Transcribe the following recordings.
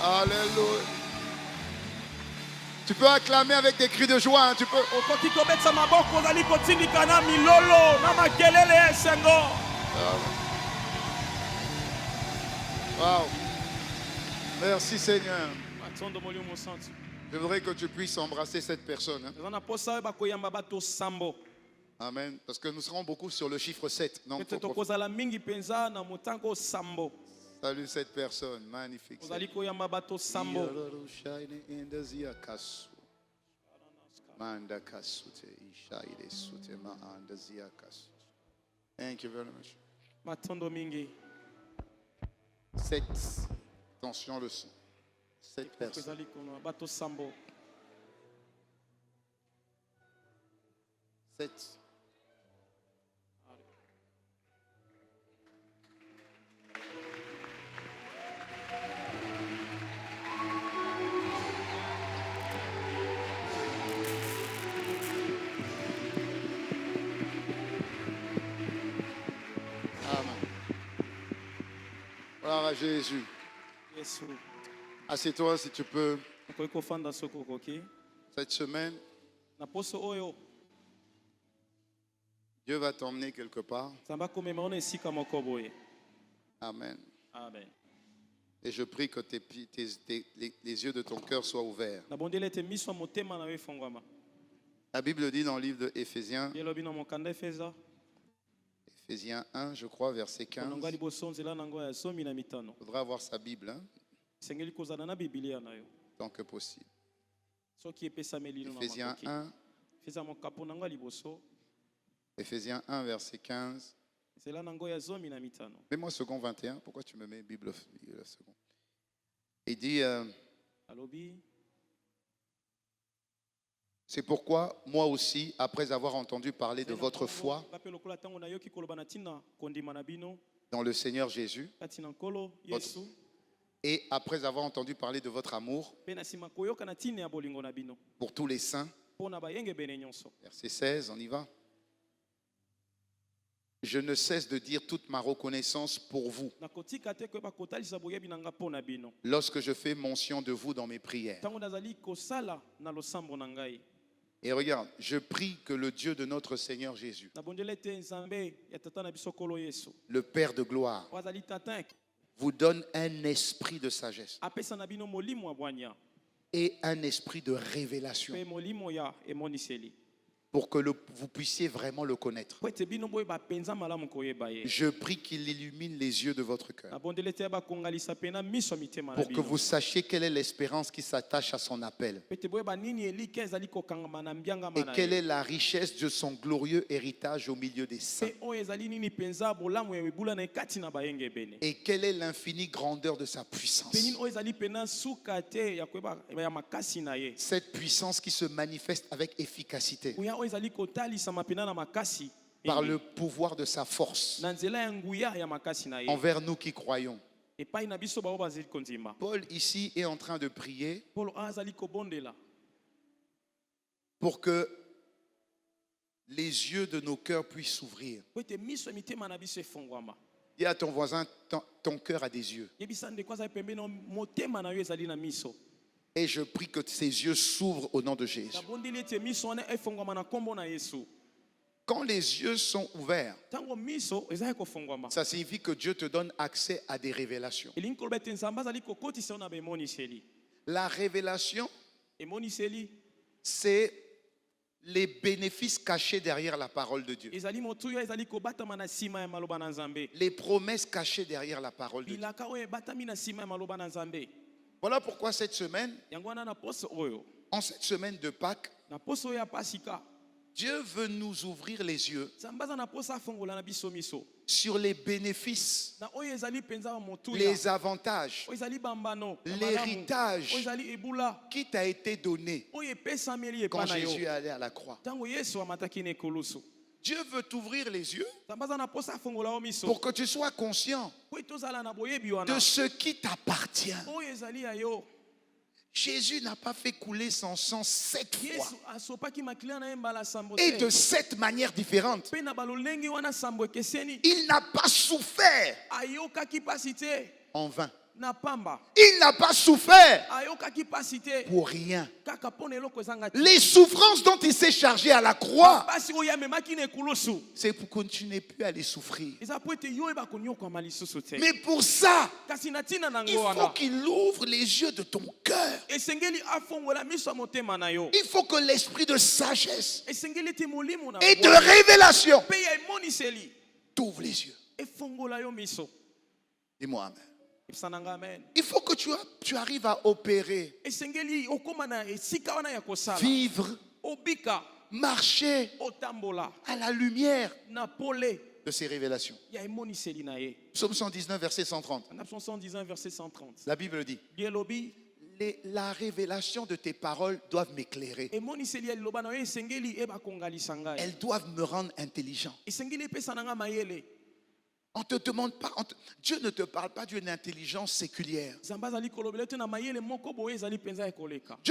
Alléluia. Tu peux acclamer avec des cris de joie. Hein, tu peux. Wow. Merci Seigneur. Je voudrais que tu puisses embrasser cette personne. Hein. Amen. Parce que nous serons beaucoup sur le chiffre 7. Donc, salut cette personne. Magnifique. Thank you very much. 7. Attention le son. 7 personnes. 7. Gloire à Jésus. Assieds-toi si tu peux. Cette semaine, Dieu va t'emmener quelque part. Amen. Amen. Et je prie que les yeux de ton cœur soient ouverts. La Bible dit dans le livre d'Éphésiens, Éphésiens 1, je crois, verset 15. Il faudra avoir sa Bible, hein, tant que possible. Éphésiens 1, Éphésiens 1, verset 15. Mets-moi second 21. Pourquoi tu me mets Bible second? Il dit, c'est pourquoi moi aussi, après avoir entendu parler de votre foi dans le Seigneur Jésus, et après avoir entendu parler de votre amour pour tous les saints, verset 16, on y va. Je ne cesse de dire toute ma reconnaissance pour vous lorsque je fais mention de vous dans mes prières. Et regarde, je prie que le Dieu de notre Seigneur Jésus, le Père de gloire, vous donne un esprit de sagesse et un esprit de révélation pour que vous puissiez vraiment le connaître. Je prie qu'il illumine les yeux de votre cœur pour que vous sachiez quelle est l'espérance qui s'attache à son appel et quelle est la richesse de son glorieux héritage au milieu des saints et quelle est l'infinie grandeur de sa puissance. Cette puissance qui se manifeste avec efficacité par le pouvoir de sa force envers nous qui croyons. Paul ici est en train de prier pour que les yeux de nos cœurs puissent s'ouvrir. Dis à ton voisin, ton cœur a des yeux. Et je prie que ces yeux s'ouvrent au nom de Jésus. Quand les yeux sont ouverts, ça signifie que Dieu te donne accès à des révélations. La révélation, c'est les bénéfices cachés derrière la parole de Dieu. Les promesses cachées derrière la parole de Dieu. Voilà pourquoi cette semaine, en cette semaine de Pâques, Dieu veut nous ouvrir les yeux sur les bénéfices, les avantages, l'héritage qui t'a été donné quand Jésus est allé à la croix. Dieu veut t'ouvrir les yeux pour que tu sois conscient de ce qui t'appartient. Jésus n'a pas fait couler son sang 7 fois et de 7 manières différentes. Il n'a pas souffert en vain. Il n'a pas souffert pour rien. Les souffrances dont il s'est chargé à la croix, c'est pour que tu n'aies plus à les souffrir. Mais pour ça, il faut qu'il ouvre les yeux de ton cœur. Il faut que l'esprit de sagesse et de révélation t'ouvre les yeux. Dis-moi amen. Il faut que tu arrives à opérer, vivre, marcher à la lumière de ces révélations. Psaume 119, verset 130. La Bible dit: la révélation de tes paroles doivent m'éclairer. Elles doivent me rendre intelligent. On te demande pas, Dieu ne te parle pas d'une intelligence séculière. Dieu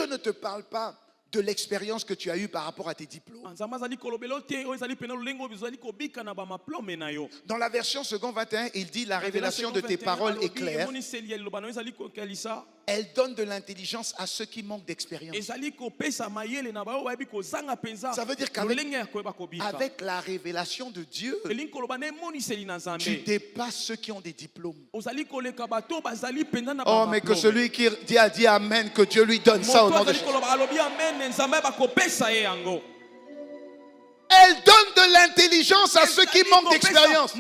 ne te parle pas de l'expérience que tu as eue par rapport à tes diplômes. Dans la version second 21, il dit: la révélation de tes paroles est claire. Elle donne de l'intelligence à ceux qui manquent d'expérience. Ça veut dire qu'avec la révélation de Dieu, tu dépasses ceux qui ont des diplômes. Oh, mais que celui qui a dit amen, que Dieu lui donne ça au nom de Jésus. Elle donne de l'intelligence à ceux qui manquent d'expérience.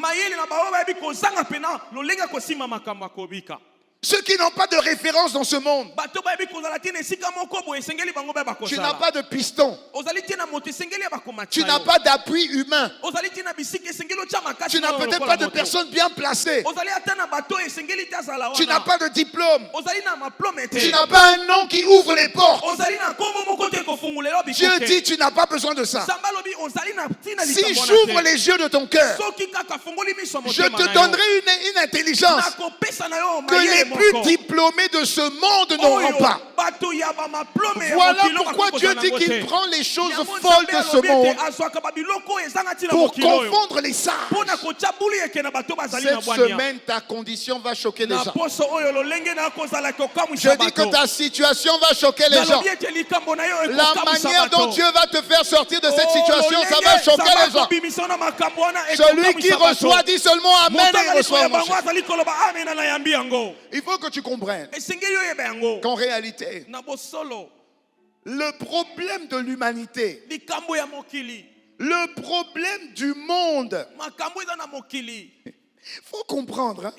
Ceux qui n'ont pas de référence dans ce monde. Tu n'as pas de piston. Tu n'as pas d'appui humain. Tu n'as peut-être pas de personnes bien placées. Tu n'as pas de diplôme. Tu n'as pas un nom qui ouvre les portes. Dieu dit: tu n'as pas besoin de ça. Si j'ouvre les yeux de ton cœur, je te donnerai une intelligence que les plus diplômés de ce monde n'auront pas. Voilà pourquoi Dieu dit qu'il prend les choses folles de ce monde pour confondre les sages. Cette semaine, ta condition va choquer les gens. Je dis que ta situation va choquer les gens. La manière dont Dieu va te faire sortir de cette situation, ça va choquer les gens. Celui qui reçoit dit seulement amen et reçoit. Il faut que tu comprennes qu'en réalité, le problème de l'humanité, le problème du monde, il faut comprendre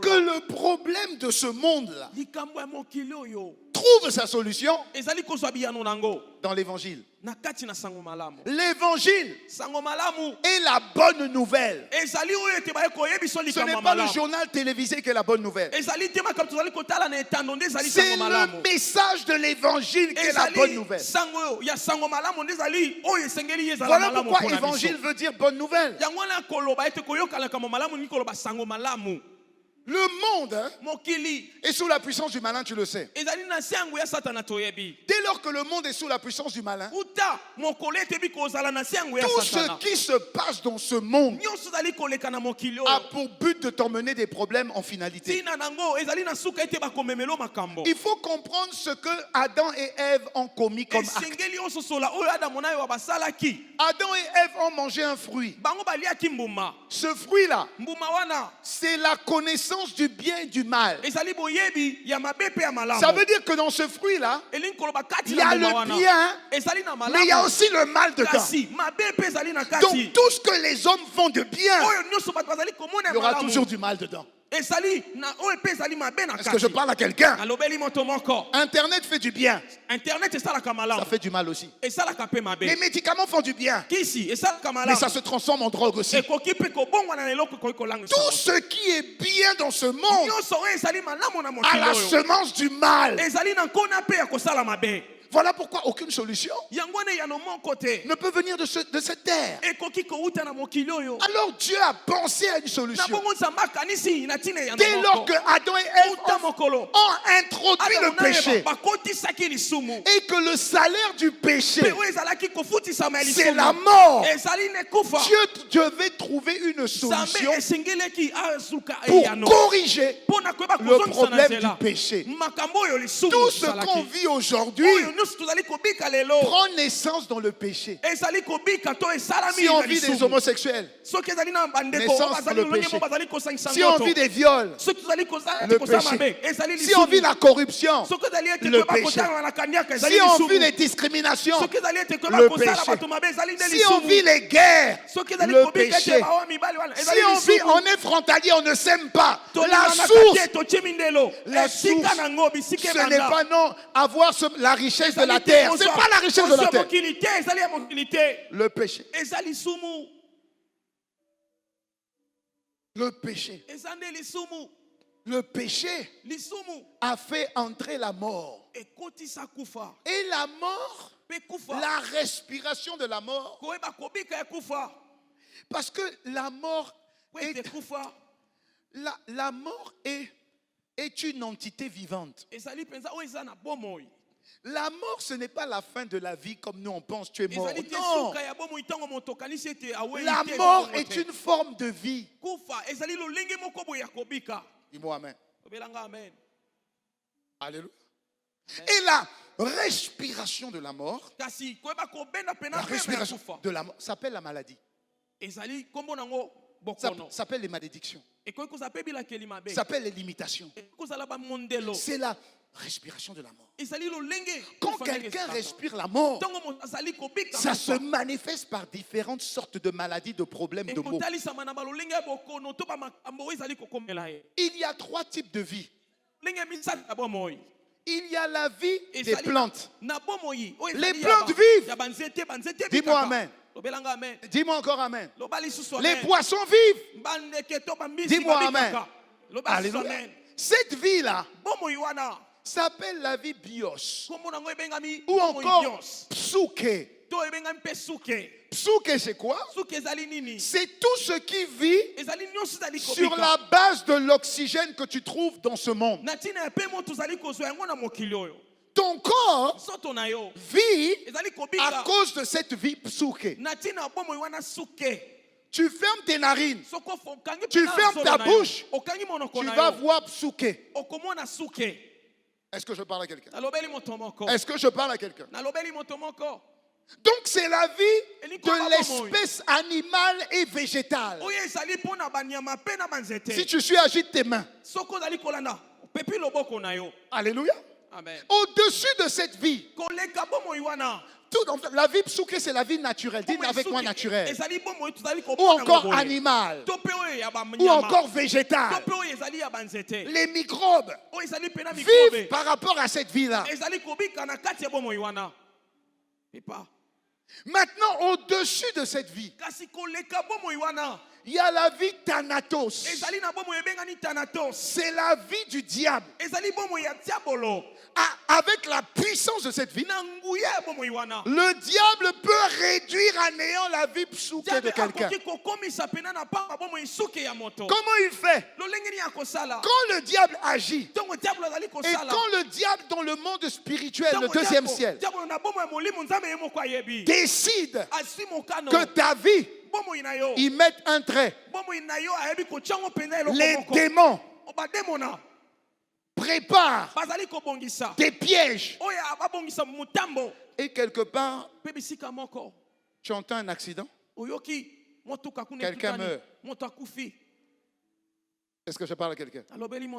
que le problème de ce monde-là trouve sa solution dans l'évangile. L'évangile est la bonne nouvelle. Ce n'est pas le journal télévisé qui est la bonne nouvelle. C'est le message de l'évangile qui est la bonne nouvelle. Voilà pourquoi évangile veut dire bonne nouvelle. Le monde est sous la puissance du malin, tu le sais. Dès lors que le monde est sous la puissance du malin, tout ce qui se passe dans ce monde a pour but de t'emmener des problèmes en finalité. Il faut comprendre ce que Adam et Ève ont commis comme acte. Adam et Ève ont mangé un fruit. Ce fruit-là, c'est la connaissance du bien et du mal. Ça veut dire que dans ce fruit-là, il y a le bien, mais il y a aussi le mal dedans. Donc tout ce que les hommes font de bien, il y aura toujours du mal dedans. Est-ce que je parle à quelqu'un? Internet fait du bien. Ça fait du mal aussi. Les médicaments font du bien. Mais ça se transforme en drogue aussi. Tout ce qui est bien dans ce monde a la semence du mal. Voilà pourquoi aucune solution ne peut venir de cette terre. Alors Dieu a pensé à une solution. Dès lors que Adam et Ève ont introduit le péché et que le salaire du péché, c'est la mort, Dieu devait trouver une solution pour corriger le problème du péché. Tout ce qu'on vit aujourd'hui prend naissance dans le péché. Si on vit des homosexuels, naissance dans le péché. Si on vit des viols, le péché. Si on vit la corruption, le péché. Si on vit les discriminations, le péché. Si on vit les guerres, le péché. Si on vit, on est frontalier, on ne s'aime pas. La source, ce n'est pas non avoir la richesse de la terre. Ce n'est pas la richesse de la terre. Le péché. Le péché. Le péché a fait entrer la mort. Et la mort, la respiration de la mort, parce que la mort est une entité vivante. La mort, ce n'est pas la fin de la vie comme nous on pense, tu es mort. Non. La mort est une forme de vie. Dis-moi amen. Alléluia. Et la respiration de la mort, s'appelle la maladie. Ça s'appelle les malédictions. Ça s'appelle les limitations. C'est la respiration de la mort. Quand quelqu'un respire la mort, ça se manifeste par différentes sortes de maladies, de problèmes, de maux. Il y a 3 types de vie. Il y a la vie des plantes. Les plantes vivent. Dis-moi amen. Dis-moi encore amen. Les poissons vivent. Dis-moi amen. Alléluia. Cette vie-là s'appelle la vie bios. Ou encore psuke. Psuke, c'est quoi? C'est tout ce qui vit sur la base de l'oxygène que tu trouves dans ce monde. Ton corps vit à cause de cette vie psuke. Tu fermes tes narines, tu fermes ta bouche, tu vas voir psuke. Est-ce que je parle à quelqu'un? Est-ce que je parle à quelqu'un? Donc c'est la vie de l'espèce animale et végétale. Si tu suis, agite tes mains. Alléluia. Amen. Au-dessus de cette vie, la vie psuke, c'est la vie naturelle. Dis avec moi naturelle. Ou encore animale. Ou encore végétale. Les microbes vivent par rapport à cette vie-là. Maintenant, au-dessus de cette vie, il y a la vie thanatos. C'est la vie du diable. Avec la puissance de cette vie, le diable peut réduire à néant la vie psuke de quelqu'un. Comment il fait? Quand le diable agit, et quand le diable dans le monde spirituel, le deuxième ciel, décide que ta vie, ils mettent un trait. Les démons préparent des pièges. Et quelque part, tu entends un accident. Quelqu'un meurt. Est-ce que je parle à quelqu'un?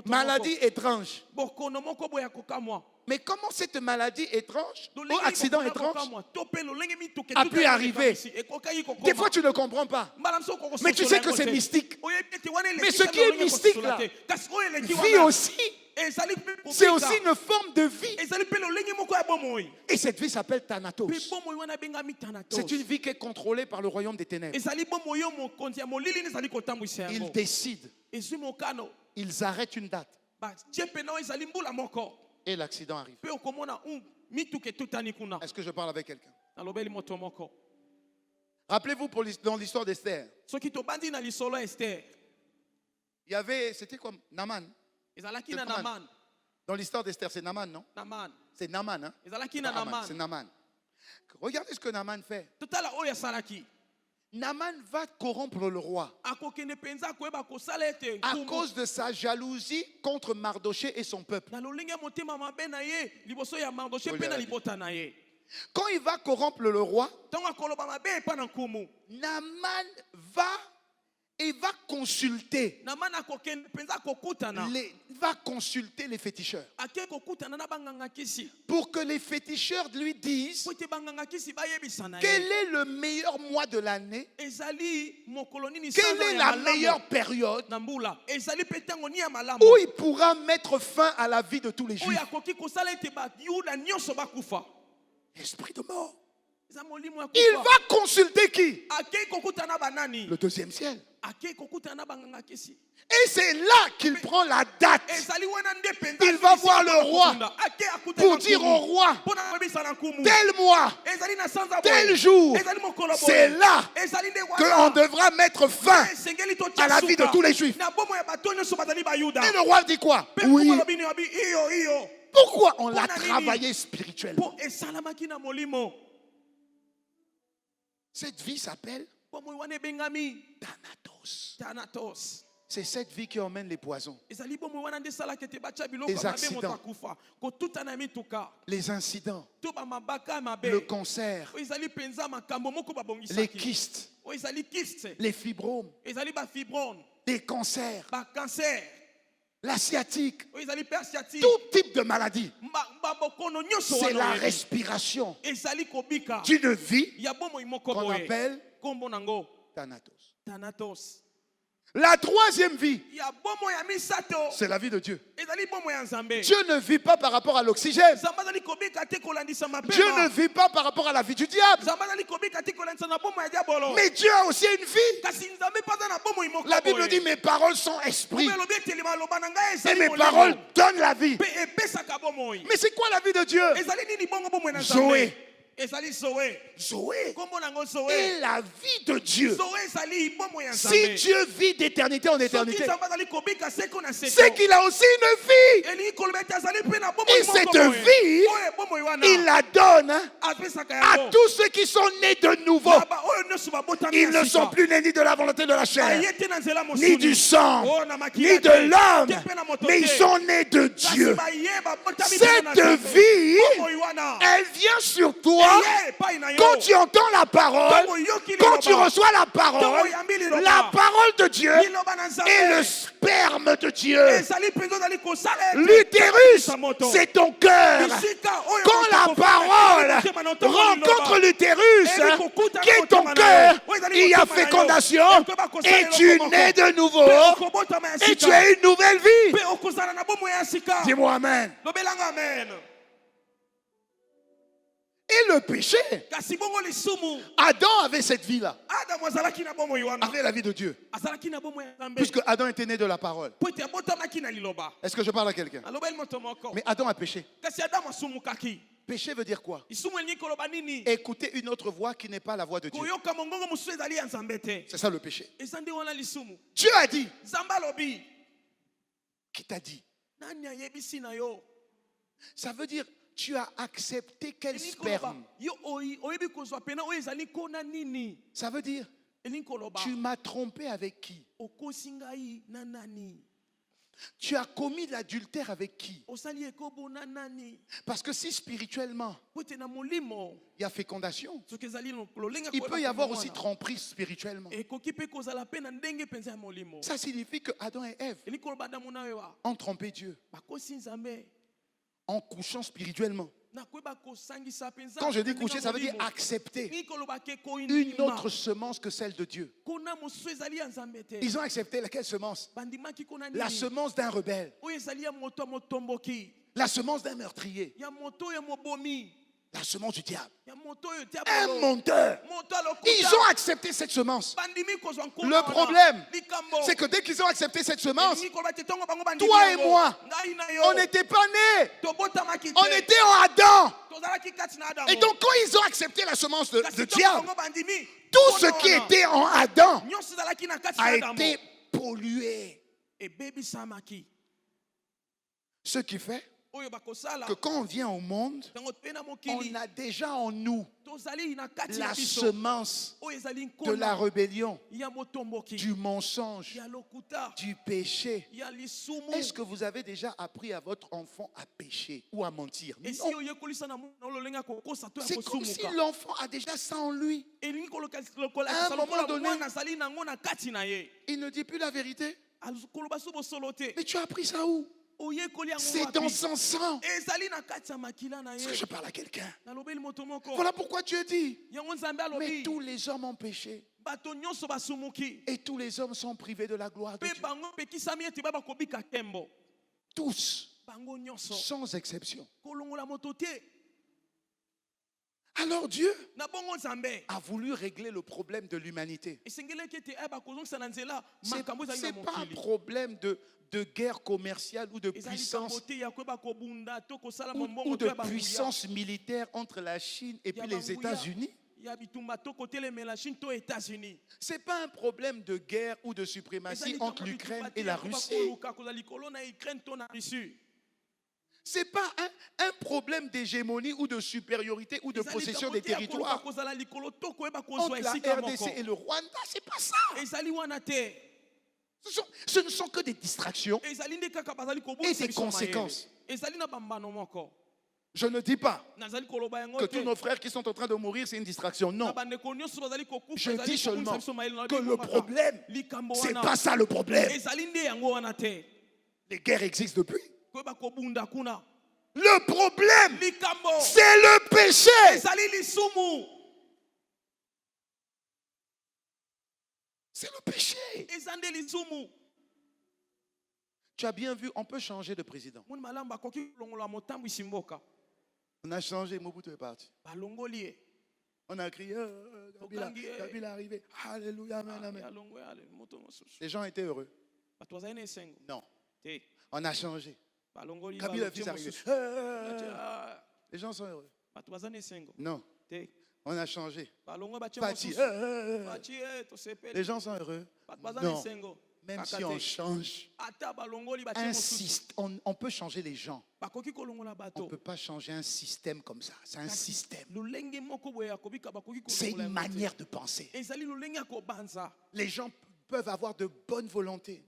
Maladie étrange. Mais comment cette maladie étrange, ou accident étrange, a pu arriver? Des fois, tu ne comprends pas. Mais tu sais que c'est mystique. Mais ce qui est mystique, là, vit aussi. C'est aussi une forme de vie. Et cette vie s'appelle Thanatos. C'est une vie qui est contrôlée par le royaume des ténèbres. Ils décident. Ils arrêtent une date. Et l'accident arrive. Est-ce que je parle avec quelqu'un? Rappelez-vous dans l'histoire d'Esther. Il y avait, c'était quoi? Naaman. Dans l'histoire d'Esther, c'est Naaman, non? C'est Naaman, hein? C'est Naaman. Regardez ce que Naaman fait. Naaman va corrompre le roi à cause de sa jalousie contre Mardoché et son peuple. Quand il va corrompre le roi, Naaman va consulter les féticheurs pour que les féticheurs lui disent quel est le meilleur mois de l'année, quelle est la meilleure période où il pourra mettre fin à la vie de tous les Juifs. Esprit de mort. Il va consulter qui? Le deuxième ciel. Et c'est là qu'il prend la date. Il va voir le roi pour dire au roi, tel mois, tel jour, c'est là qu'on devra mettre fin à la vie de tous les Juifs. Et le roi dit quoi? Oui. Pourquoi on l'a travaillé spirituellement? Cette vie s'appelle Thanatos. C'est cette vie qui emmène les poisons, les accidents, les incidents, le cancer, les kystes, les fibromes, les cancers, la sciatique, tout type de maladie. C'est la respiration d'une vie qu'on appelle Thanatos. La troisième vie, c'est la vie de Dieu. Dieu ne vit pas par rapport à l'oxygène. Dieu ne vit pas par rapport à la vie du diable. Mais Dieu a aussi une vie. La Bible dit mes paroles sont esprit et mes paroles donnent la vie. Mais c'est quoi la vie de Dieu? Zoé. Zoé est la vie de Dieu. Si Dieu vit d'éternité en éternité, c'est qu'il a aussi une vie. Et cette vie, il la donne à tous ceux qui sont nés de nouveau. Ils ne sont plus nés ni de la volonté de la chair, ni du sang, ni de l'homme, mais ils sont nés de Dieu. Cette vie, elle vient sur toi. Quand tu entends la parole, quand tu reçois la parole de Dieu et le sperme de Dieu, l'utérus, c'est ton cœur. Quand la parole rencontre l'utérus, qui est ton cœur, il y a fécondation et tu nais de nouveau et tu as une nouvelle vie. Dis-moi Amen. Et le péché, Adam avait cette vie-là, avait la vie de Dieu, puisque Adam était né de la parole. Est-ce que je parle à quelqu'un? Mais Adam a péché. Péché veut dire quoi? Écouter une autre voix qui n'est pas la voix de Dieu. C'est ça le péché. Dieu a dit. Qui t'a dit? Ça veut dire tu as accepté quel sperme? Ça veut dire tu m'as trompé avec qui? Tu as commis l'adultère avec qui? Parce que si spirituellement il y a fécondation, il peut y avoir aussi tromperie spirituellement. Ça signifie que Adam et Ève ont trompé Dieu en couchant spirituellement. Quand je dis coucher, ça veut dire accepter une autre semence que celle de Dieu. Ils ont accepté laquelle semence? La semence d'un rebelle, la semence d'un meurtrier, la semence du diable, un menteur. Ils ont accepté cette semence. Le problème, c'est que dès qu'ils ont accepté cette semence, toi et moi, on n'était pas nés. On était en Adam. Et donc quand ils ont accepté la semence de diable, tout ce qui était en Adam a été pollué. Ce qui fait que quand on vient au monde, on a déjà en nous la semence de la rébellion, du mensonge, du péché. Est-ce que vous avez déjà appris à votre enfant à pécher ou à mentir? Non. C'est comme si l'enfant a déjà ça en lui. À un moment donné, il ne dit plus la vérité. Mais tu as appris ça où? C'est dans son sang. Est-ce que je parle à quelqu'un? Voilà pourquoi Dieu dit, mais tous les hommes ont péché et tous les hommes sont privés de la gloire de Dieu. Tous, sans exception. Alors Dieu a voulu régler le problème de l'humanité. Ce n'est pas un problème de guerre commerciale ou de puissance ou de puissance militaire entre la Chine et puis les États-Unis. Ce n'est pas un problème de guerre ou de suprématie entre l'Ukraine et la Russie. Ce n'est pas un problème d'hégémonie ou de supériorité ou de possession des territoires entre la RDC et le Rwanda. Ce n'est pas ça. Ce ne sont que des distractions et des conséquences. Je ne dis pas que tous nos frères qui sont en train de mourir, c'est une distraction. Non. Je dis seulement que le problème, ce n'est pas ça le problème. Les guerres existent depuis. Le problème, c'est le péché. C'est le péché. Tu as bien vu, on peut changer de président. On a changé, Mobutu est parti. On a crié, Kabila est arrivé. Alléluia, amen, amen. Les gens étaient heureux. Non. On a changé. Kabila est arrivé. Les gens sont heureux. Non. On a changé. Les gens sont heureux. Non. Même si on change, on peut changer les gens. On ne peut pas changer un système comme ça. C'est un système. C'est une manière de penser. Les gens peuvent avoir de bonnes volontés.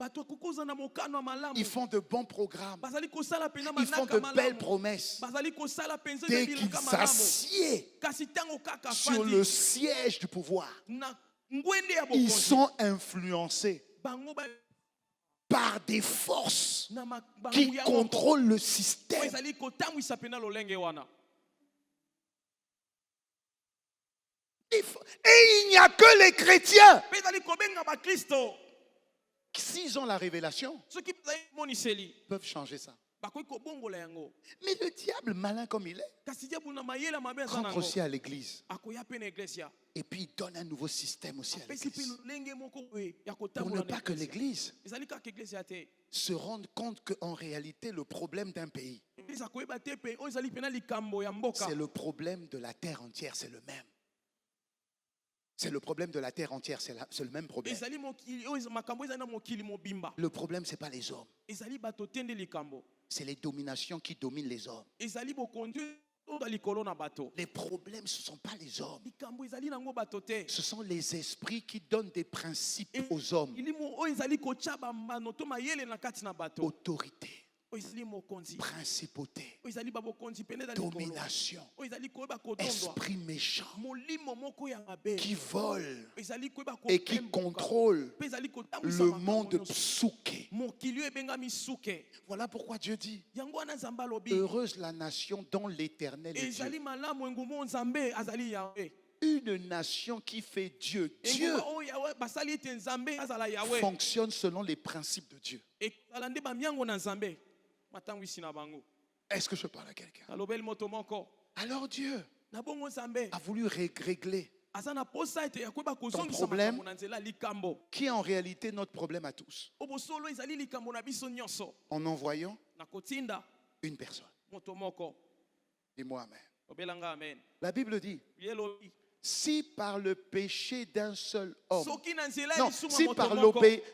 Ils font de bons programmes. Ils font de belles promesses. Dès qu'ils s'assiedent sur le siège du pouvoir, ils sont influencés par des forces qui contrôlent le système. Et il n'y a que les chrétiens. S'ils ont la révélation, peuvent changer ça. Mais le diable, malin comme il est, rentre aussi à l'église. Et puis il donne un nouveau système aussi à l'église. Pour ne pas que l'église se rende compte qu'en réalité, le problème d'un pays, c'est le problème de la terre entière, c'est le même. C'est le problème de la terre entière, c'est le même problème. Le problème, ce n'est pas les hommes. C'est les dominations qui dominent les hommes. Les problèmes, ce ne sont pas les hommes. Ce sont les esprits qui donnent des principes aux hommes. Autorité. Principauté, domination, esprit méchant qui vole et qui contrôle le monde psuké. Voilà pourquoi Dieu dit, heureuse la nation dont l'Éternel est Dieu. Une nation qui fait Dieu. Dieu fonctionne selon les principes de Dieu. Est-ce que je parle à quelqu'un? Alors Dieu a voulu régler ton problème qui est en réalité notre problème à tous, en envoyant une personne. Dis-moi amen. La Bible dit, si par le péché d'un seul homme, non, si par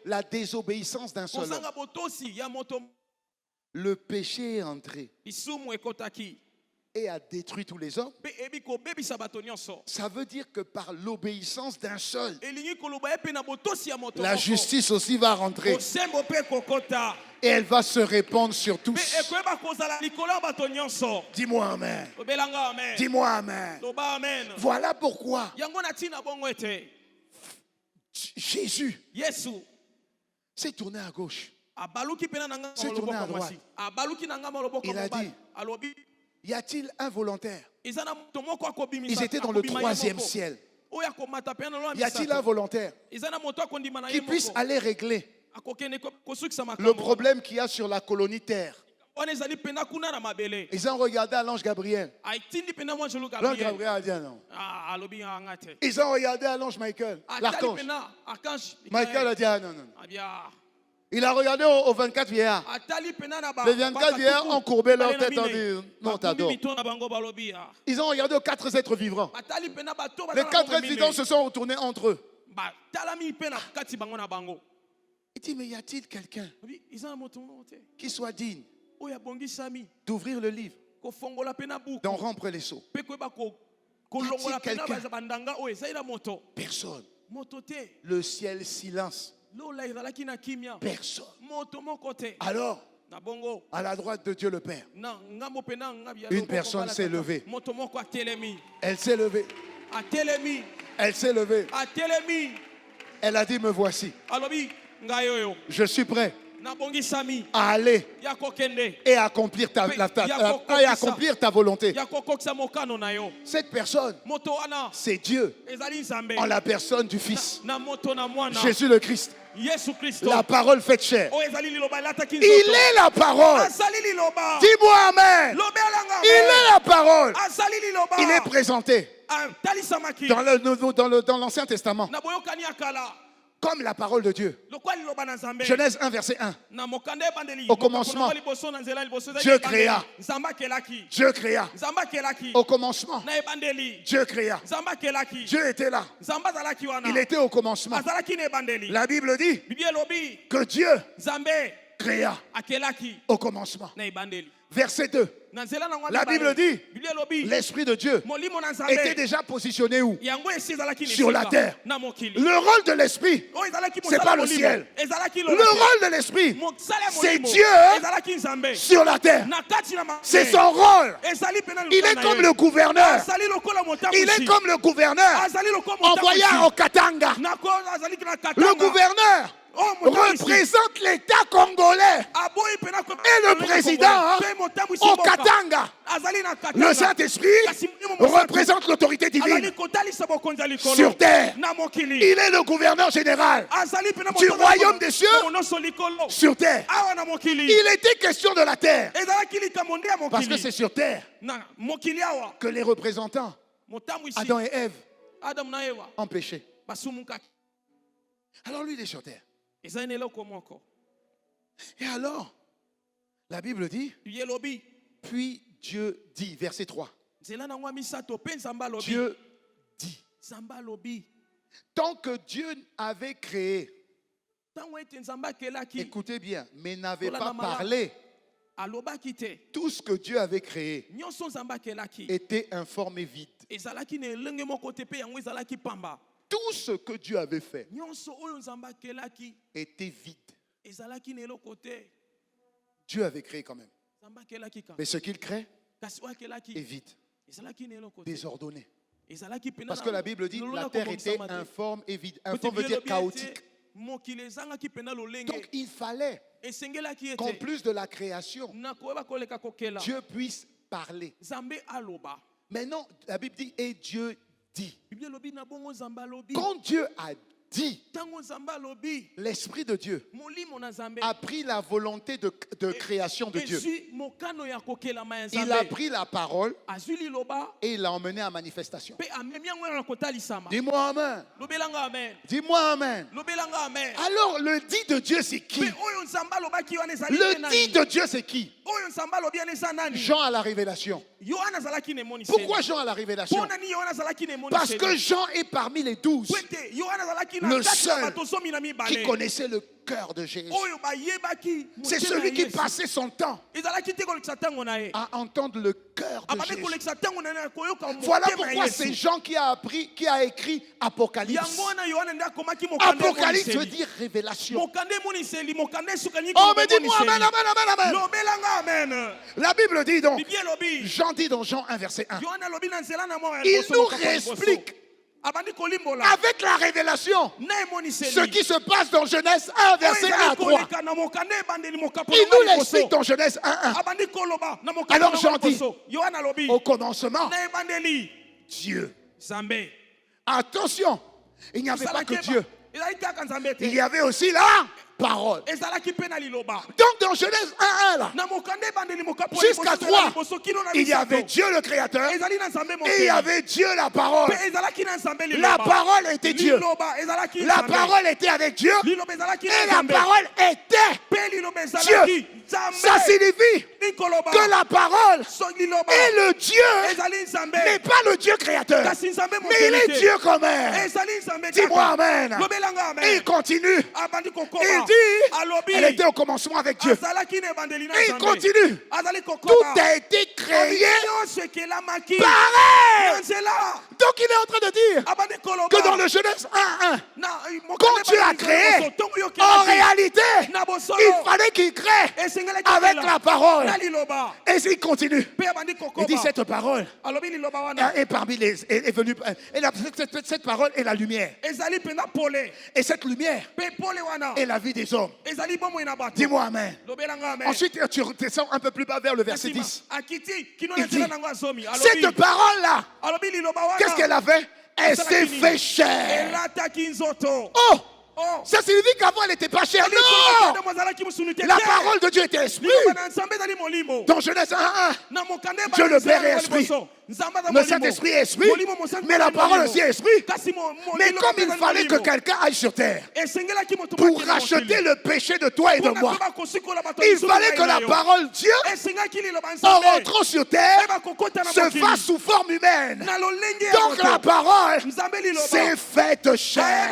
la désobéissance d'un seul homme, le péché est entré et a détruit tous les hommes, ça veut dire que par l'obéissance d'un seul, la justice aussi va rentrer et elle va se répandre sur tous. Dis-moi amen. Dis-moi amen. Voilà pourquoi Jésus s'est tourné à gauche, s'est tourné à droite. Il a dit, y a-t-il un volontaire? Ils étaient dans le 3e ciel. Y a-t-il un volontaire qui puisse aller régler le problème qu'il y a sur la colonie Terre? Ils ont regardé à l'ange Gabriel. L'ange Gabriel a dit non. Ils ont regardé à l'ange Michael, l'archange. Michael a dit non, non. Il a regardé aux 24 vieillards. Les 24 vieillards ont courbé leur tête en disant non, t'adores. Ils ont regardé aux 4 êtres vivants. Les 4 êtres vivants se sont retournés entre eux. Il dit, mais y a-t-il quelqu'un qui soit digne d'ouvrir le livre, d'en rompre les seaux? Y a-t-il quelqu'un? Personne. Le ciel silence. Personne. Alors, à la droite de Dieu le Père, une personne s'est levée. Elle s'est levée. Elle s'est levée. Elle a dit, me voici. Je suis prêt à aller et accomplir ta volonté. Cette personne, c'est Dieu en la personne du Fils, Jésus le Christ. La parole faite chair. Il est la parole. Dis-moi amen. Il est la parole. Il est présenté dans l'Ancien Testament comme la parole de Dieu. Genèse 1, verset 1. Au commencement, Dieu créa. Dieu créa. Au commencement, Dieu créa. Dieu était là. Il était au commencement. La Bible dit que Dieu créa au commencement. Verset 2. La Bible dit l'Esprit de Dieu était déjà positionné où? Sur la terre. Le rôle de l'Esprit, c'est pas le ciel. Le rôle de l'Esprit, c'est Dieu sur la terre. C'est son rôle. Il est comme le gouverneur. Il est comme le gouverneur envoyé au Katanga. Le gouverneur représente l'État congolais et le président au Katanga. Le Saint-Esprit représente l'autorité divine sur terre. Il est le gouverneur général du royaume des cieux sur terre. Il était question de la terre parce que c'est sur terre que les représentants Adam et Ève ont péché. Alors lui, il est sur terre. Et alors, la Bible dit, puis Dieu dit, verset 3. Dieu dit. Tant que Dieu avait créé, écoutez bien, mais n'avait pas parlé, tout ce que Dieu avait créé était informe et vide. Tout ce que Dieu avait fait était vide. Dieu avait créé quand même. Mais ce qu'il crée est vide, désordonné. Parce que la Bible dit la terre était informe et vide. Informe veut dire chaotique. Donc il fallait qu'en plus de la création, Dieu puisse parler. Maintenant, la Bible dit et Dieu dit. Quand Dieu a dit, l'Esprit de Dieu a pris la volonté de création de Dieu. Il a pris la parole et il l'a emmené à manifestation. Dis-moi amen. Dis-moi amen. Alors le dit de Dieu c'est qui? Le dit de Dieu c'est qui? Jean a la révélation. Pourquoi Jean a la révélation? Parce que Jean est parmi les 12 le seul qui connaissait le cœur de Jésus. C'est celui qui passait son temps à entendre le cœur de Jésus. Voilà pourquoi c'est Jean qui a écrit Apocalypse. Apocalypse veut dire révélation. Oh, mais dis-moi amen, amen, amen, amen. La Bible dit donc, Jean dit dans Jean 1 verset 1, il nous réexplique avec la révélation ce qui se passe dans Genèse 1 verset 1 à 3. Il nous l'explique dans Genèse 1 1. Alors Jean dit, au commencement, Dieu. Attention, il n'y avait pas que Dieu. Il y avait aussi la parole. Donc dans Genèse 1 là, jusqu'à 3, il y avait Dieu le Créateur et il y avait Dieu la parole. La parole était Dieu. La parole était avec Dieu et la parole était Dieu. Ça signifie que la parole est le Dieu, mais pas le Dieu créateur, mais il est Dieu quand même. Dis-moi amen. Et il continue. Il dit, elle était au commencement avec Dieu. Et il continue. Tout a été créé pareil. Donc il est en train de dire que dans le Genèse 1:1, quand Dieu a créé, en réalité, il fallait qu'il crée avec la parole. Et il continue. Il dit cette parole est parmi les est venue. Cette parole est la lumière. Et cette lumière est la vie des hommes. Dis-moi amen. Ensuite tu descends un peu plus bas vers le verset 10. Il dit, cette parole-là, qu'est-ce qu'elle a fait? Elle s'est fait chair. Oh, ça signifie qu'avant elle n'était pas chère. Non! La parole de Dieu était esprit. Dans Genèse 1:1, Dieu le Père est esprit. Le Saint-Esprit est esprit, mais la parole aussi est esprit. Mais comme il fallait que quelqu'un aille sur terre pour racheter le péché de toi et de moi, il fallait que la parole Dieu, en rentrant sur terre, se fasse sous forme humaine. Donc la parole s'est faite chair.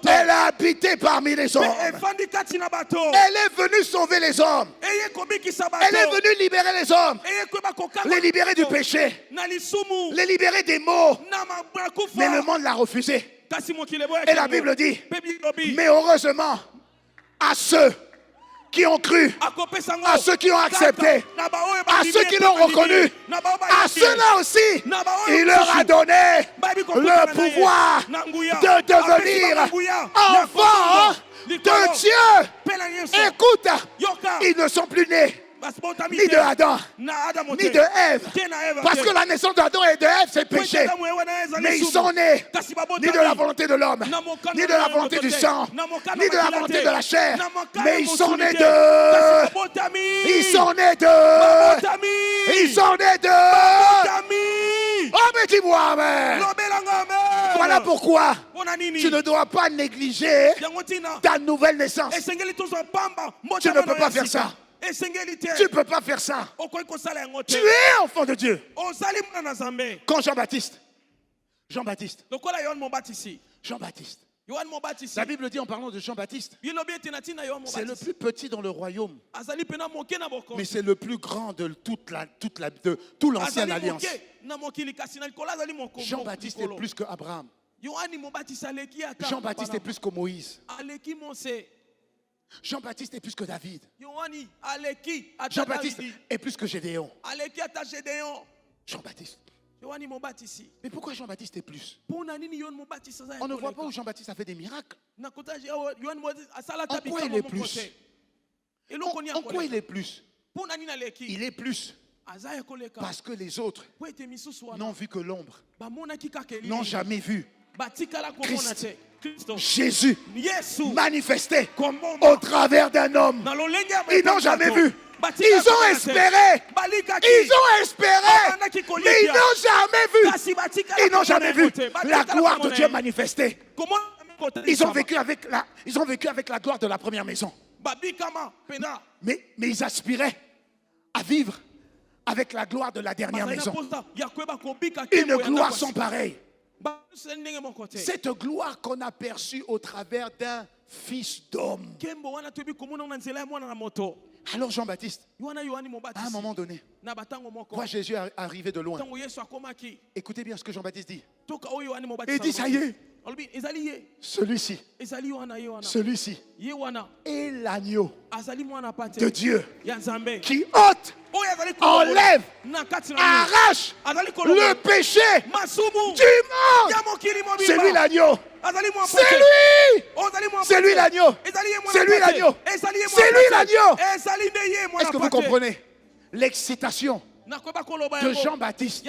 Elle a habité parmi les hommes. Elle est venue sauver les hommes. Elle est venue libérer les hommes. Les libérer du péché. Les libérer des maux. Mais le monde l'a refusé. Et la Bible dit, mais heureusement à ceux qui ont cru, à ceux qui ont accepté, à ceux qui l'ont reconnu, à ceux-là aussi, il leur a donné le pouvoir de devenir enfants de Dieu. Écoute, ils ne sont plus nés ni de Adam, ni de Ève. Parce que la naissance d'Adam et de Ève, c'est péché. Mais ils sont nés ni de la volonté de l'homme, ni de la volonté du sang, ni de la volonté de la chair. Mais ils sont nés de... Ils sont nés de... Ils sont nés de... Oh, mais dis-moi, amen. Voilà pourquoi tu ne dois pas négliger ta nouvelle naissance. Tu ne peux pas faire ça. Tu ne peux pas faire ça. Tu es enfant de Dieu. Quand Jean-Baptiste, la Bible dit en parlant de Jean-Baptiste, c'est le plus petit dans le royaume, mais c'est le plus grand de toute l'ancienne alliance. Jean-Baptiste est plus que Abraham. Jean-Baptiste est plus que Moïse. Jean-Baptiste est plus que David. Jean-Baptiste est plus que Gédéon. Jean-Baptiste. Mais pourquoi Jean-Baptiste est plus? On ne voit pas où Jean-Baptiste a fait des miracles. En quoi il est plus? En quoi il est plus? Il est plus parce que les autres n'ont vu que l'ombre, n'ont jamais vu Christ. Jésus manifesté au travers d'un homme. Ils n'ont jamais vu. Ils ont espéré. Ils ont espéré. Mais ils n'ont jamais vu. Ils n'ont jamais vu la gloire de Dieu manifestée. Ils ont vécu avec la gloire de la première maison. Mais ils aspiraient à vivre avec la gloire de la dernière maison. Une gloire sans pareil. Cette gloire qu'on a perçue au travers d'un fils d'homme. Alors Jean-Baptiste, à un moment donné, voit Jésus arriver de loin. Écoutez bien ce que Jean-Baptiste dit. Il dit, ça y est, celui-ci est l'agneau de Dieu qui ôte, enlève, arrache le péché du monde. C'est lui l'agneau. C'est lui l'agneau. C'est lui l'agneau. C'est lui l'agneau. Est-ce que vous comprenez l'excitation de Jean-Baptiste?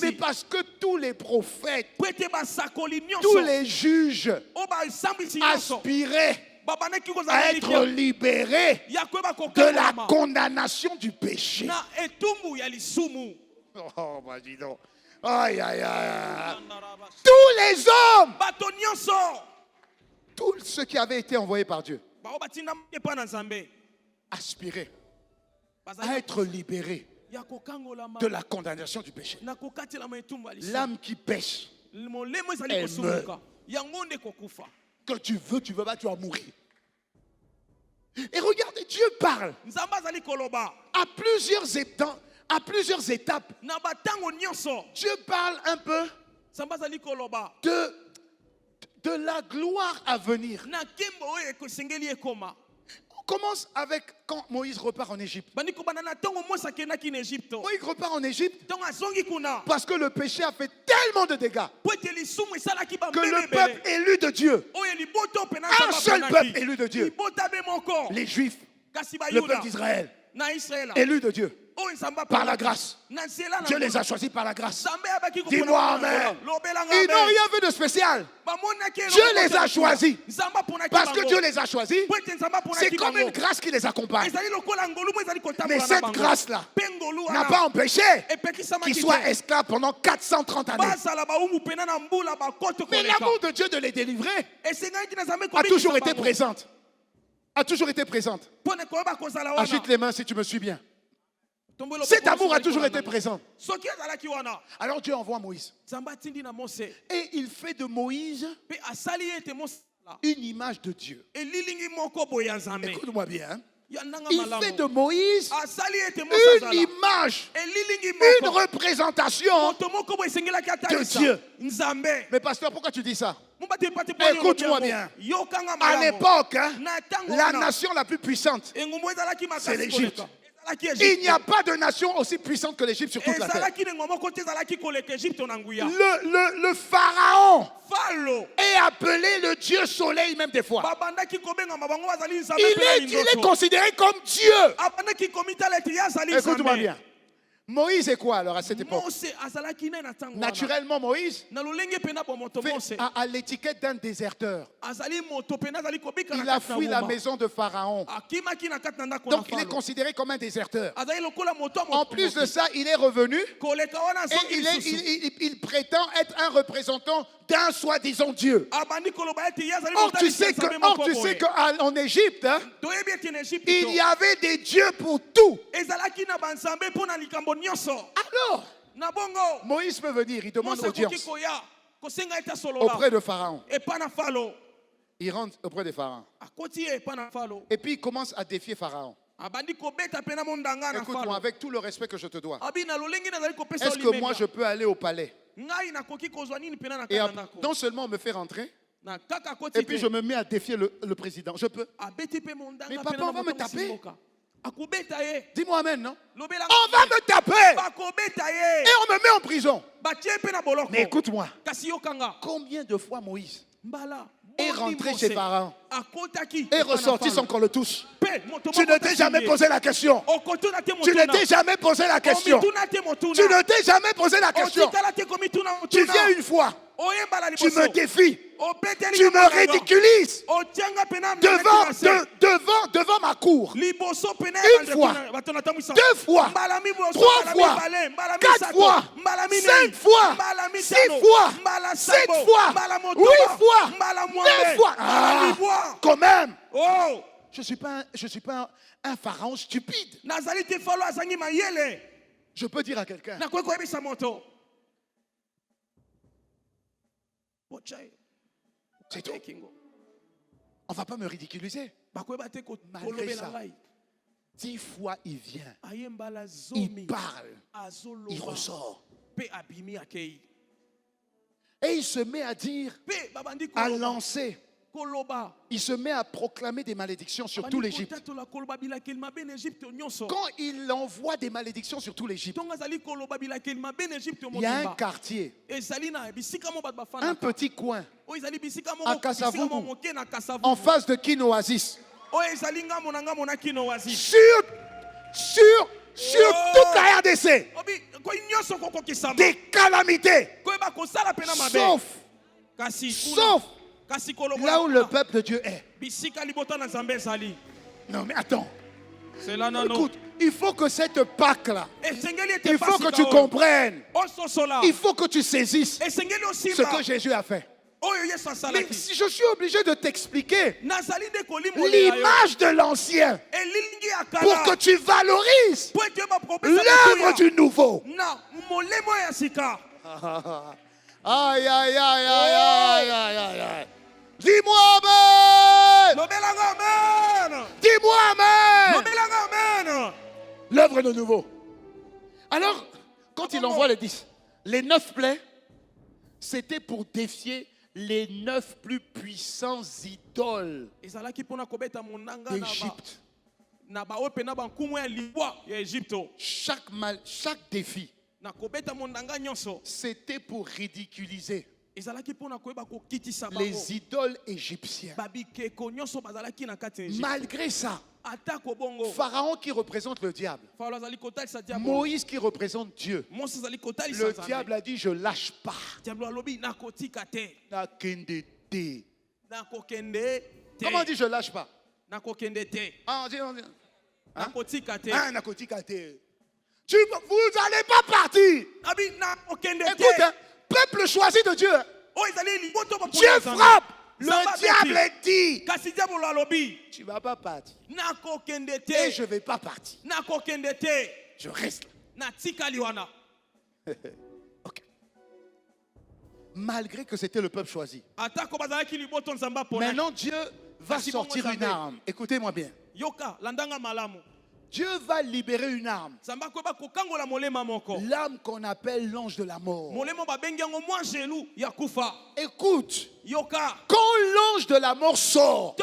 Mais parce que tous les prophètes, tous les juges aspiraient à être libérés de la condamnation du péché. Oh, bah dis donc. Aïe, aïe, aïe. Tous les hommes, tous ceux qui avaient été envoyés par Dieu, aspiraient à être libérés de la condamnation du péché. L'âme qui pêche, elle meurt. Que tu veux pas, tu vas mourir. Et regardez, Dieu parle à plusieurs étapes. Dieu parle un peu de la gloire à venir. On commence avec quand Moïse repart en Égypte. Moïse repart en Égypte parce que le péché a fait tellement de dégâts que le peuple élu de Dieu, un seul peuple élu de Dieu, les Juifs, le peuple d'Israël, élu de Dieu, par la grâce. Dieu les a choisis par la grâce. Dis-moi amen. Ils n'ont rien vu de spécial. Dieu les a choisis. Parce que Dieu les a choisis, c'est comme une grâce qui les accompagne. Mais cette grâce-là n'a pas empêché qu'ils soient esclaves pendant 430 années. Mais l'amour de Dieu de les délivrer a toujours été présente. Agite les mains si tu me suis bien. Cet amour a toujours été présent. Alors Dieu envoie Moïse. Et il fait de Moïse une image de Dieu. Écoute-moi bien. Il fait de Moïse une image, une représentation de Dieu. Mais pasteur, pourquoi tu dis ça? Écoute-moi bien. À l'époque, la nation la plus puissante, c'est l'Égypte. Il n'y a pas de nation aussi puissante que l'Égypte sur toute la terre. Le pharaon est appelé le Dieu soleil même des fois. Il est considéré comme Dieu. Écoute-moi bien. Moïse est quoi alors à cette époque? Naturellement, Moïse a l'étiquette d'un déserteur. Il a fui la maison de Pharaon. Donc il est considéré comme un déserteur. En plus de ça, il est revenu et il prétend être un représentant d'un soi-disant Dieu. Or tu sais qu'en Égypte, il y avait des dieux pour tout. Alors, Moïse peut venir, il demande audience auprès de Pharaon. Il rentre auprès de Pharaon. Et puis il commence à défier Pharaon. Écoute-moi, avec tout le respect que je te dois. Est-ce que moi je peux aller au palais? Et non seulement on me fait rentrer, et puis je me mets à défier le président. Je peux. Mais papa, on va me taper. Dis-moi amen, non? On va me taper et on me met en prison. Mais écoute-moi, combien de fois Moïse est rentré chez Pharaon et ressorti sans qu'on le touche? Tu ne t'es jamais posé la question. Tu ne t'es jamais posé la question. Tu ne t'es jamais posé la question. Tu viens une fois. Tu me défies. Tu me ridiculises devant ma cour. Une fois, 2 fois, 3 fois, 4 fois, 5 fois, 6 fois, 7 fois, 8 fois, 9 fois. Ah, quand même. Je suis pas un pharaon stupide. Je peux dire à quelqu'un. C'est tout. On ne va pas me ridiculiser. Malgré ça, 10 fois il vient, il parle, il ressort. Et il se met à dire, à lancer. Il se met à proclamer des malédictions sur tout l'Égypte. Quand il envoie des malédictions sur tout l'Égypte, il y a un quartier, un petit coin à Kasavubu, en face de Kin Oasis. Sur toute la RDC, des calamités, sauf là où le peuple de Dieu est. Non mais attends. Écoute, il faut que cette Pâque-là, il faut que tu comprennes, il faut que tu saisisses ce que Jésus a fait. Mais si je suis obligé de t'expliquer l'image de l'ancien pour que tu valorises l'œuvre du nouveau. Aïe, aïe, aïe, aïe, aïe, aïe, aïe, aïe. Dis-moi amen. Dis-moi amen. L'œuvre de nouveau. Alors, quand il envoie les 10, les 9 plaies, c'était pour défier les 9 plus puissants idoles d'Égypte. Chaque défi, c'était pour ridiculiser les idoles égyptiennes. Malgré ça, Pharaon qui représente le diable, Moïse qui représente Dieu, le diable a dit je lâche pas. Comment on dit je lâche pas? Vous n'allez pas partir. Écoute, peuple choisi de Dieu. Dieu frappe. Le diable dit tu ne vas pas partir. Et je ne vais pas partir. Je reste là. Okay. Malgré que c'était le peuple choisi. Maintenant Dieu va sortir une arme. Écoutez-moi bien. Dieu va libérer une arme. L'arme qu'on appelle l'ange de la mort. Écoute, quand l'ange de la mort sort,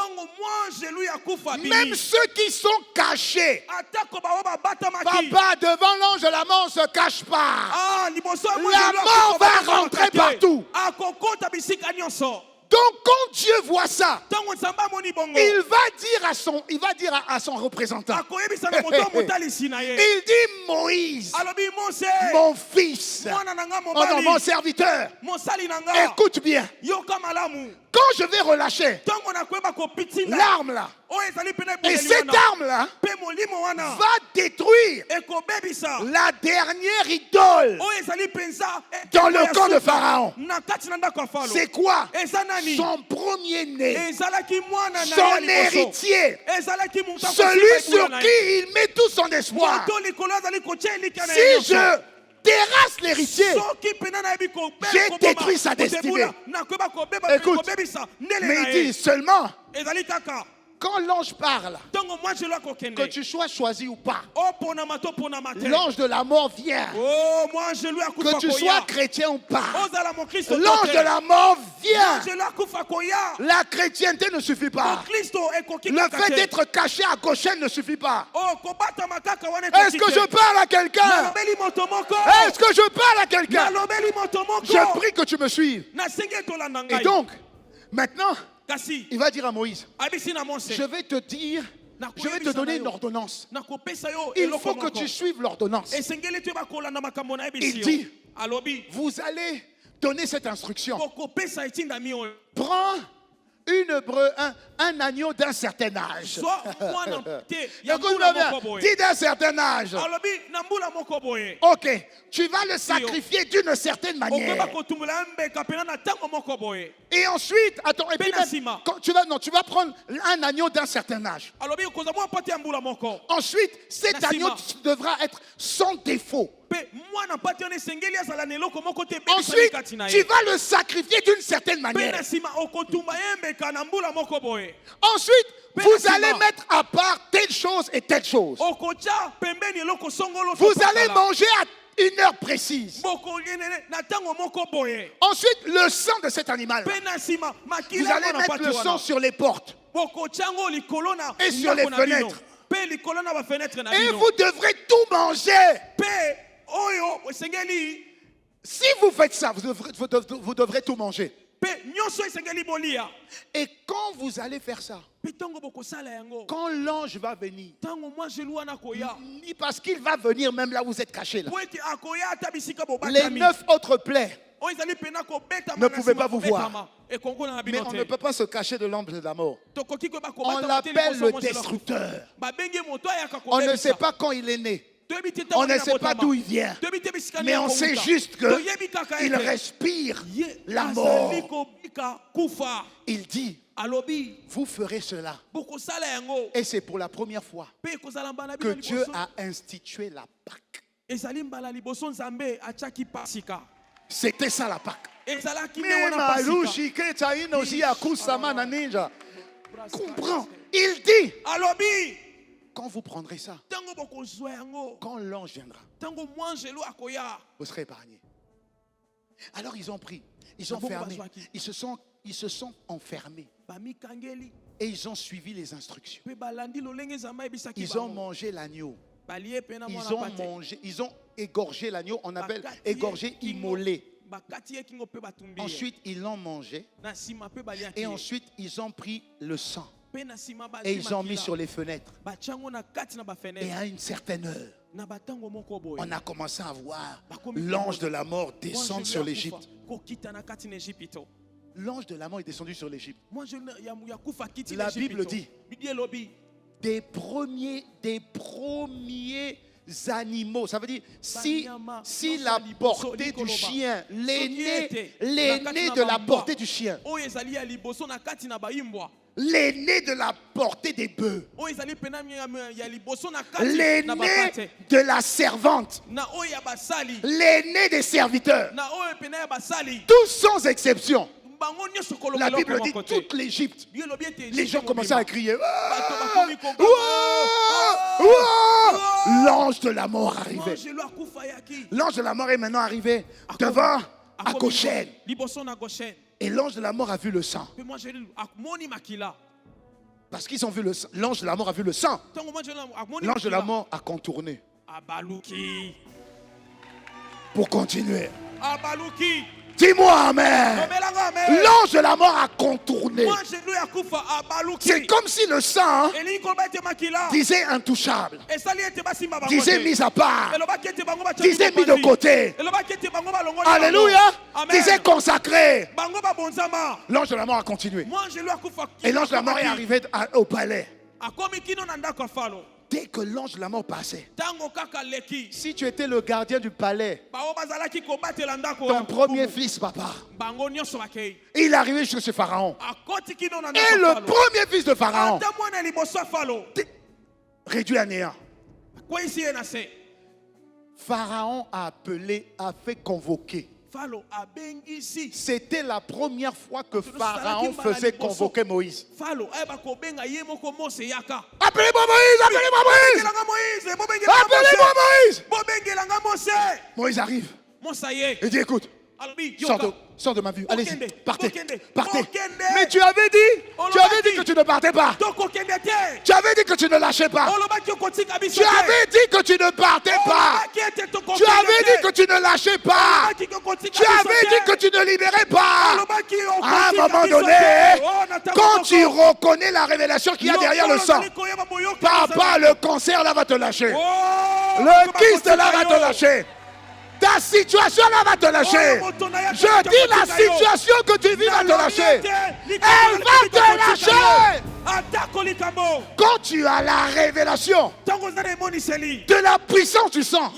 même ceux qui sont cachés, papa, devant l'ange de la mort, on ne se cache pas. La mort va rentrer partout. Donc quand Dieu voit ça, il va dire à son représentant, il dit Moïse, mon fils, mon serviteur, écoute bien, quand je vais relâcher l'arme là, et cette arme-là va détruire la dernière idole dans le camp de Pharaon. C'est quoi? Son premier-né, son héritier, celui sur qui il met tout son espoir. Si je terrasse l'héritier, j'ai détruit sa destinée. Écoute, mais il dit seulement quand l'ange parle, que tu sois choisi ou pas, l'ange de la mort vient. Que tu sois chrétien ou pas, l'ange de la mort vient. La chrétienté ne suffit pas. Le fait d'être caché à Goshen ne suffit pas. Est-ce que je parle à quelqu'un? Est-ce que je parle à quelqu'un? Je prie que tu me suives. Et donc, maintenant, il va dire à Moïse, je vais te dire, je vais te donner une ordonnance. Il faut que tu suives l'ordonnance. Il dit, vous allez donner cette instruction. Prends un agneau d'un certain âge. Écoute-moi bien, dis d'un certain âge. Ok, tu vas le sacrifier d'une certaine manière. Et ensuite, attends, et puis même, tu vas prendre un agneau d'un certain âge. Ensuite, cet agneau devra être sans défaut. Ensuite, tu vas le sacrifier d'une certaine manière. Ensuite, vous allez mettre à part telle chose et telle chose. Vous allez manger à une heure précise. Ensuite, le sang de cet animal. Vous allez mettre le sang sur les portes et sur les fenêtres. Et vous devrez tout manger. Si vous faites ça, vous devrez tout manger. Et quand vous allez faire ça, quand l'ange va venir, parce qu'il va venir même là où vous êtes cachés là, les 9 autres plaies ne pouvaient pas vous voir. Mais on ne peut pas se cacher de l'ange de la mort. On l'appelle le destructeur. On ne sait pas quand il est né. On ne sait pas d'où il vient. Mais on sait juste qu'il respire la mort. Il dit, vous ferez cela. Et c'est pour la première fois que Dieu a institué la Pâque. C'était ça la Pâque. Comprends. Il dit, quand vous prendrez ça, quand l'ange viendra, vous serez épargnés. Alors ils ont pris, ils ont fermé, ils se sont enfermés. Et ils ont suivi les instructions. Ils ont mangé l'agneau. Ils ont égorgé l'agneau, on appelle égorgé, immolé. Ensuite, ils l'ont mangé. Et ensuite, ils ont pris le sang. Et ils ont mis sur les fenêtres. Et à une certaine heure, on a commencé à voir l'ange de la mort descendre sur l'Égypte. L'ange de la mort est descendu sur l'Égypte. La Bible dit, des premiers animaux, ça veut dire si la portée du chien, l'aîné de la portée du chien, l'aîné de la portée des bœufs, l'aîné de la servante, l'aîné des serviteurs, tous sans exception. La Bible dit toute l'Égypte. Les gens commençaient à crier. L'ange de la mort arrivait. L'ange de la mort est maintenant arrivé devant à Goshen. Et l'ange de la mort a vu le sang. Parce qu'ils ont vu le sang. L'ange de la mort a vu le sang. L'ange de la mort a contourné. Pour continuer. Dis-moi amen. L'ange de la mort a contourné. C'est comme si le sang disait intouchable, disait mis à part, disait mis de côté. Alléluia. Disait consacré. L'ange de la mort a continué. Et l'ange de la mort est arrivé au palais. Dès que l'ange de la mort passait, si tu étais le gardien du palais, ton premier fils, papa, il est arrivé chez ce pharaon. Et le premier fils de pharaon, réduit à néant. Pharaon a appelé, a fait convoquer. C'était la première fois que Pharaon faisait convoquer Moïse. Appelez-moi Moïse, appelez-moi Moïse, appelez-moi Moïse. Moïse arrive. Il dit écoute, sors de ma vue, allez-y, partez. Mais tu avais dit que tu ne partais pas. Tu avais dit que tu ne lâchais pas. Tu avais dit que tu ne partais pas. Tu avais dit que tu ne lâchais pas. Tu avais dit que tu ne libérais pas. À un moment donné, quand tu reconnais la révélation qu'il y a derrière le sang, papa, le cancer là va te lâcher. Le kyste là va te lâcher. Ta situation là va te lâcher. Je dis la situation que tu vis va te lâcher. Elle va te lâcher. Quand tu as la révélation de la puissance du sang,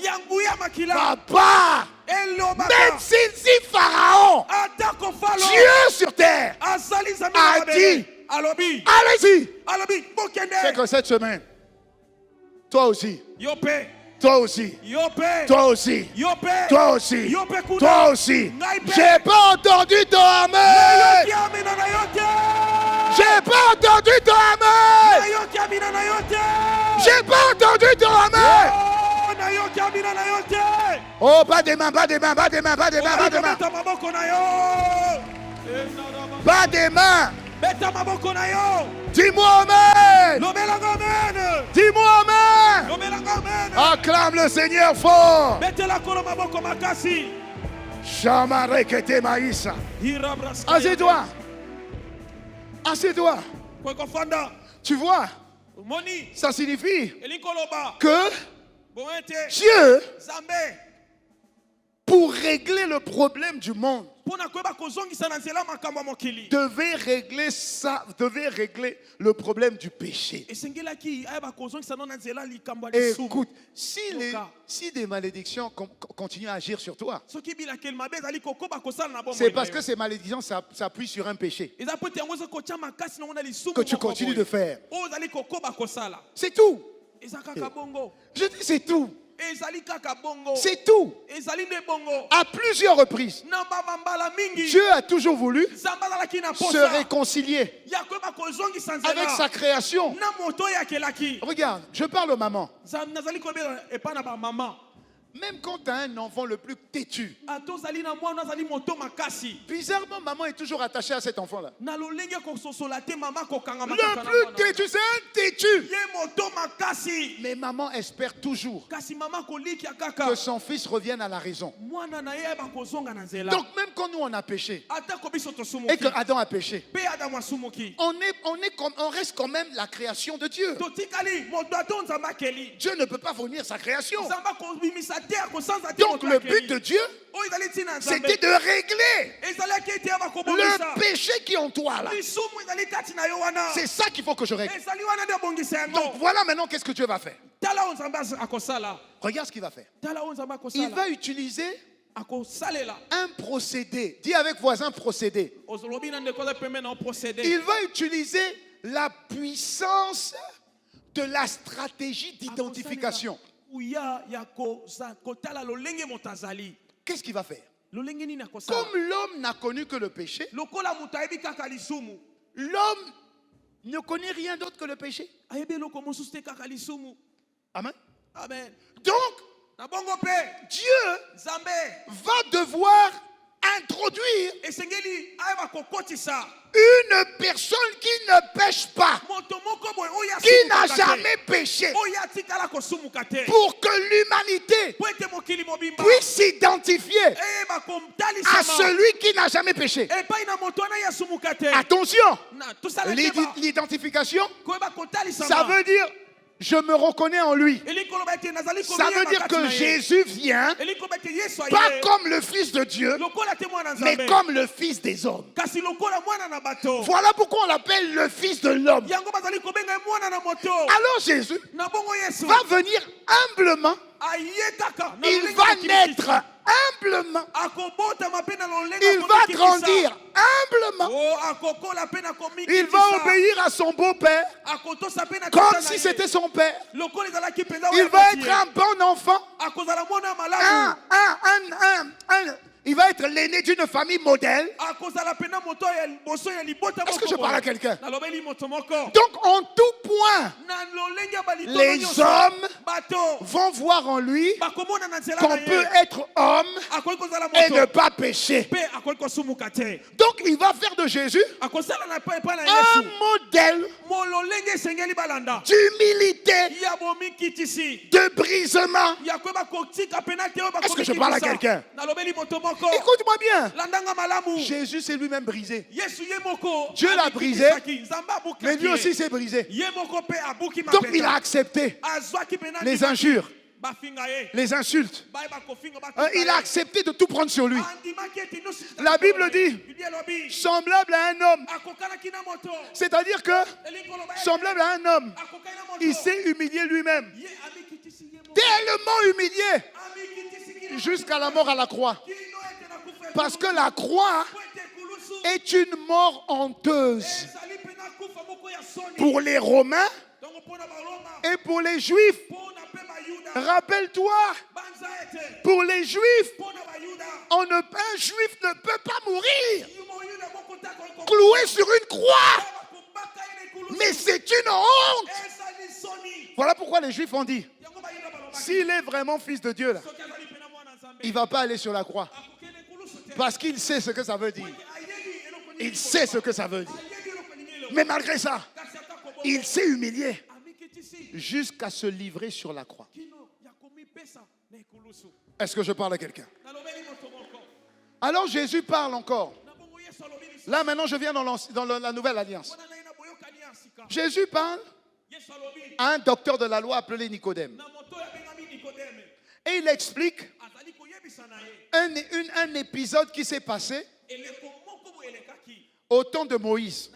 papa, médecine Pharaon, Dieu sur terre, a dit, allez-y. C'est que cette semaine, toi aussi, toi aussi, toi aussi, toi aussi, toi aussi, j'ai pas entendu ton amen. J'ai pas entendu ton amen. J'ai pas entendu ton amen. Oh, pas des mains, pas des mains, pas des mains, pas des mains, pas des mains. Pas des mains. Dis-moi amen. Dis-moi amen. Acclame le Seigneur fort. Chamarekete maïsa. Assieds-toi. Assieds-toi. Tu vois, ça signifie que Dieu, pour régler le problème du monde, devait régler le problème du péché. Écoute, si des malédictions continuent à agir sur toi, c'est parce que ces malédictions s'appuient sur un péché que tu continues de faire. C'est tout. Je dis c'est tout. C'est tout. À plusieurs reprises, Dieu a toujours voulu se réconcilier avec sa création. Regarde, je parle aux mamans. Même quand tu as un enfant le plus têtu, bizarrement, maman est toujours attachée à cet enfant-là. Le plus têtu, c'est un têtu. Mais maman espère toujours que son fils revienne à la raison. Donc même quand nous on a péché et que Adam a péché, on reste quand même la création de Dieu. Dieu ne peut pas vomir sa création. Donc le but de Dieu, c'était de régler le péché qui est en toi là. C'est ça qu'il faut que je règle. Donc voilà maintenant qu'est-ce que Dieu va faire. Regarde ce qu'il va faire. Il va utiliser un procédé. Dis avec voisin procédé. Il va utiliser la puissance de la stratégie d'identification. Qu'est-ce qu'il va faire? Comme l'homme n'a connu que le péché, l'homme ne connaît rien d'autre que le péché. Amen. Donc, Dieu va devoir introduire une personne qui ne pêche pas, qui n'a jamais péché, pour que l'humanité puisse s'identifier à celui qui n'a jamais péché. Attention, l'identification, ça veut dire je me reconnais en lui. Ça veut dire que Jésus vient pas comme le Fils de Dieu, mais comme le Fils des hommes. Voilà pourquoi on l'appelle le Fils de l'homme. Alors Jésus va venir humblement. Il va naître humblement. Il va grandir humblement. Il va obéir à son beau-père comme si c'était son père. Il va être un bon enfant. Il va être l'aîné d'une famille modèle. Est-ce que je parle à quelqu'un? Donc en tout point, les hommes vont voir en lui qu'on peut être homme et ne pas pécher. Donc il va faire de Jésus un modèle d'humilité, de brisement. Est-ce que je parle à quelqu'un? Écoute-moi bien. Jésus s'est lui-même brisé. Dieu l'a brisé, mais lui aussi s'est brisé. Donc il a accepté les injures, les insultes. Il a accepté de tout prendre sur lui. La Bible dit semblable à un homme. C'est-à-dire que semblable à un homme, il s'est humilié lui-même. Tellement humilié jusqu'à la mort à la croix. Parce que la croix est une mort honteuse pour les Romains et pour les Juifs. Rappelle-toi, pour les Juifs, un Juif ne peut pas mourir cloué sur une croix. Mais c'est une honte. Voilà pourquoi les Juifs ont dit, s'il est vraiment fils de Dieu, là, il ne va pas aller sur la croix. Parce qu'il sait ce que ça veut dire. Il sait ce que ça veut dire. Mais malgré ça, il s'est humilié jusqu'à se livrer sur la croix. Est-ce que je parle à quelqu'un? Alors Jésus parle encore. Là maintenant je viens dans la nouvelle alliance. Jésus parle à un docteur de la loi appelé Nicodème. Et il explique un épisode qui s'est passé au temps de Moïse.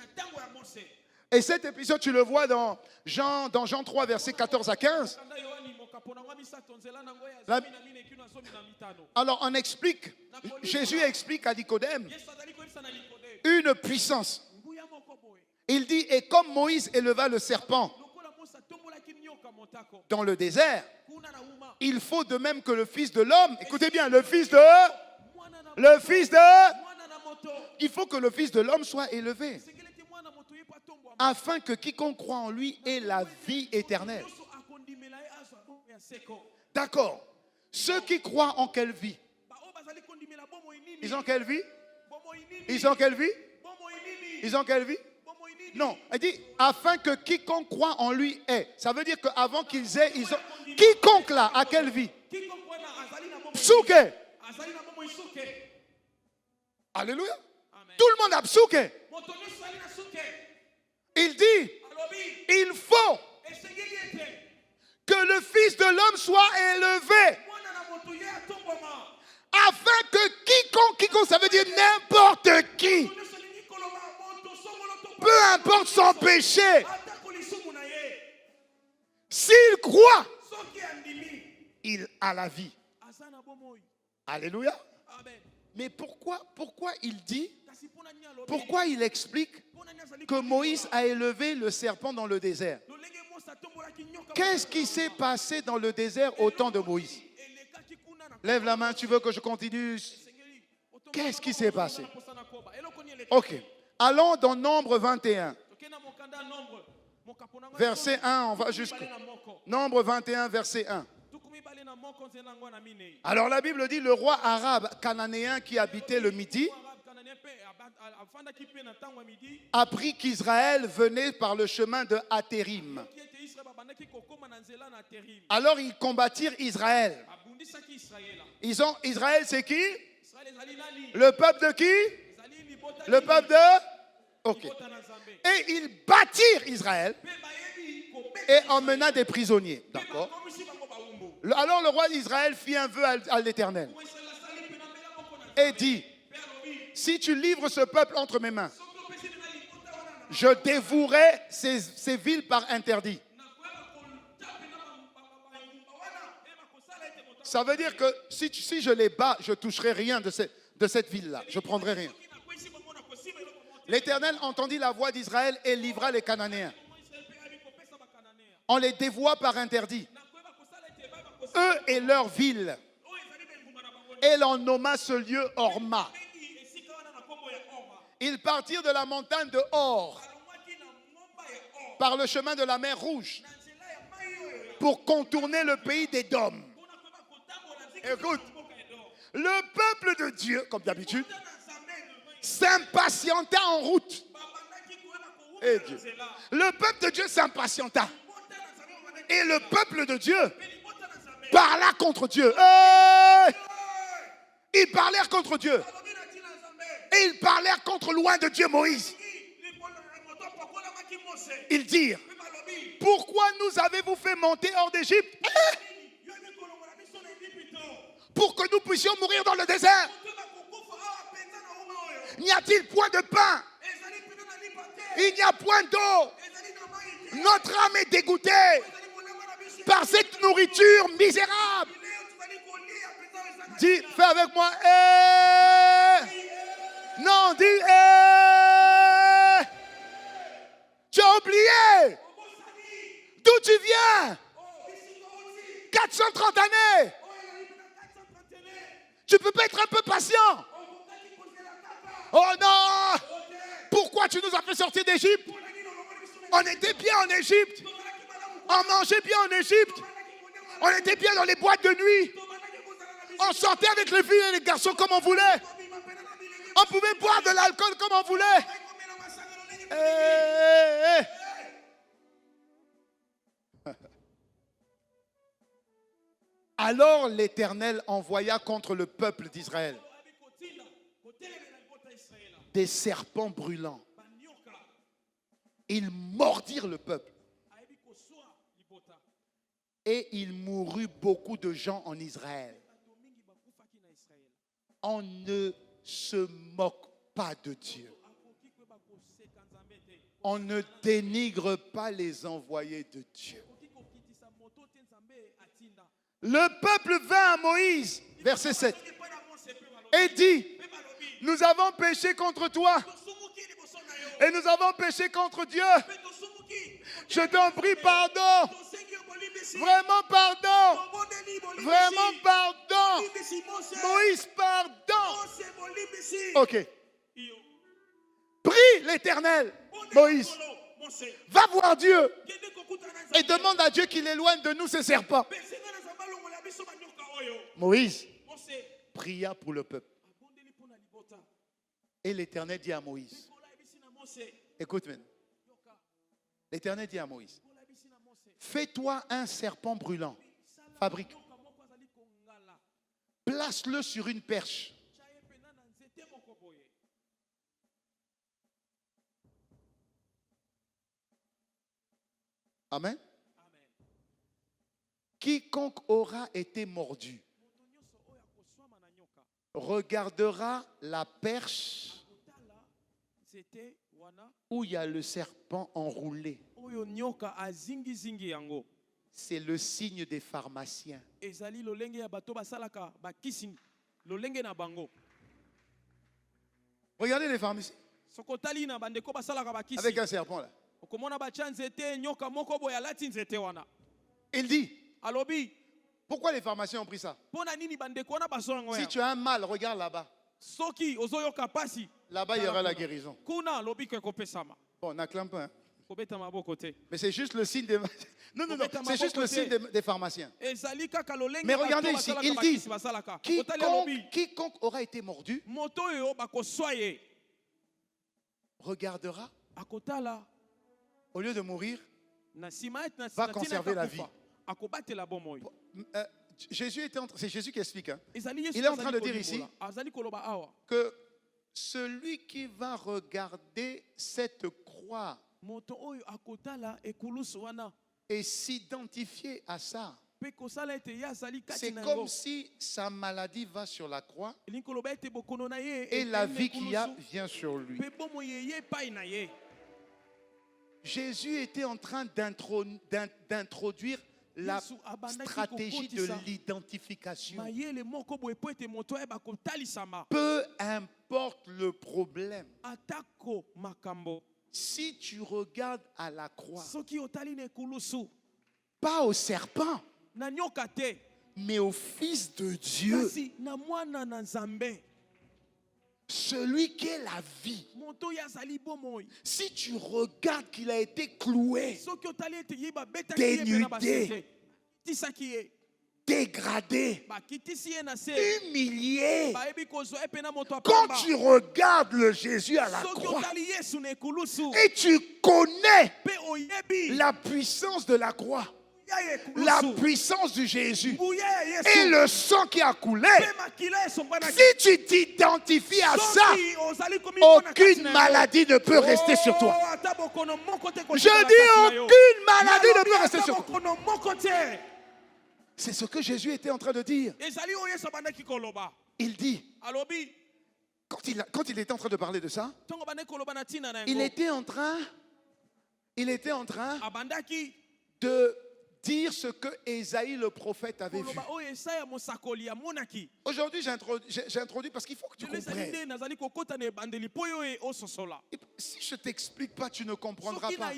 Et cet épisode, tu le vois dans Jean 3, versets 14 à 15. Alors on explique, Jésus explique à Nicodème une puissance. Il dit, et comme Moïse éleva le serpent dans le désert, il faut de même que le Fils de l'homme, écoutez bien, il faut que le Fils de l'homme soit élevé, afin que quiconque croit en lui ait la vie éternelle. D'accord. Ceux qui croient en quelle vie? Ils ont quelle vie? Ils ont quelle vie? Ils ont quelle vie? Non, elle dit, afin que quiconque croit en lui ait. Ça veut dire qu'avant qu'ils aient, ils ont... Quiconque là, à quelle vie? Psuke. Alléluia. Tout le monde a psuke. Il dit, il faut que le Fils de l'homme soit élevé, afin que quiconque, ça veut dire n'importe qui, peu importe son péché, s'il croit, il a la vie. Alléluia. Mais pourquoi il dit, pourquoi il explique que Moïse a élevé le serpent dans le désert? Qu'est-ce qui s'est passé dans le désert au temps de Moïse? Lève la main, tu veux que je continue? Qu'est-ce qui s'est passé? Ok. Allons dans Nombre 21. Verset 1, on va jusqu'au Nombre 21, verset 1. Alors la Bible dit, le roi arabe cananéen qui habitait le Midi apprit qu'Israël venait par le chemin de Hatérim. Alors ils combattirent Israël. Israël, c'est qui? Le peuple de qui? Le peuple de... Ok. Et ils battirent Israël et emmena des prisonniers. D'accord. Alors le roi d'Israël fit un vœu à l'Éternel et dit, si tu livres ce peuple entre mes mains, je dévouerai ces villes par interdit. Ça veut dire que si je les bats, je ne toucherai rien de cette ville-là. Je ne prendrai rien. L'Éternel entendit la voix d'Israël et livra les Cananéens. On les dévoua par interdit, eux et leur ville. Et l'on nomma ce lieu Horma. Ils partirent de la montagne de Hor par le chemin de la mer Rouge pour contourner le pays d'Édom. Écoute, le peuple de Dieu, comme d'habitude, s'impatienta en route. Et Dieu. Le peuple de Dieu s'impatienta. Et le peuple de Dieu parla contre Dieu. Ils parlèrent contre Dieu. Et ils parlèrent contre loin de Dieu Moïse. Ils dirent, pourquoi nous avez-vous fait monter hors d'Égypte? pour que nous puissions mourir dans le désert? N'y a-t-il point de pain? Il n'y a point d'eau. Notre âme est dégoûtée par cette nourriture misérable. Dis, fais avec moi. Non, dis. Tu as oublié d'où tu viens. 430 années. Tu peux pas être un peu patient? Oh non! Pourquoi tu nous as fait sortir d'Égypte? On était bien en Égypte. On mangeait bien en Égypte. On était bien dans les boîtes de nuit. On sortait avec les filles et les garçons comme on voulait. On pouvait boire de l'alcool comme on voulait. Alors l'Éternel envoya contre le peuple d'Israël des serpents brûlants. Ils mordirent le peuple. Et il mourut beaucoup de gens en Israël. On ne se moque pas de Dieu. On ne dénigre pas les envoyés de Dieu. Le peuple vint à Moïse, verset 7, et dit, nous avons péché contre toi et nous avons péché contre Dieu. Je t'en prie, pardon. Vraiment pardon. Vraiment pardon. Moïse, pardon. Ok. Prie l'Éternel, Moïse. Va voir Dieu et demande à Dieu qu'il éloigne de nous ces serpents. Moïse pria pour le peuple. Et l'Éternel dit à Moïse, écoute maintenant, l'Éternel dit à Moïse, fais-toi un serpent brûlant, fabrique, place-le sur une perche. Amen. Quiconque aura été mordu regardera la perche où il y a le serpent enroulé. C'est le signe des pharmaciens. Regardez les pharmaciens avec un serpent là. Il dit, pourquoi les pharmaciens ont pris ça? Si tu as un mal, regarde là-bas. Là-bas, il y aura la guérison. Bon, n'acclame pas. Hein. Mais c'est juste le signe des... Non, c'est juste le signe des pharmaciens. Mais regardez ici, il dit, quiconque aura été mordu regardera, au lieu de mourir, va conserver la vie. C'est Jésus qui explique. Hein. Il est en train de dire ici que celui qui va regarder cette croix et s'identifier à ça, c'est comme si sa maladie va sur la croix et la vie qu'il y a vient sur lui. Jésus était en train d'introduire la stratégie de l'identification. Peu importe le problème, si tu regardes à la croix, pas au serpent, mais au Fils de Dieu, celui qui est la vie. Si tu regardes qu'il a été cloué, dénudé, dégradé, humilié, quand tu regardes le Jésus à la croix et tu connais la puissance de la croix, la puissance de Jésus et le sang qui a coulé, si tu t'identifies à ça, aucune maladie ne peut rester sur toi. Je dis aucune maladie ne peut rester sur toi. C'est ce que Jésus était en train de dire. Il dit, quand il était en train de parler de ça, il était en train de dire ce que Ésaïe le prophète avait vu. Aujourd'hui, j'ai introduit parce qu'il faut que tu comprennes. Si je ne t'explique pas, tu ne comprendras pas.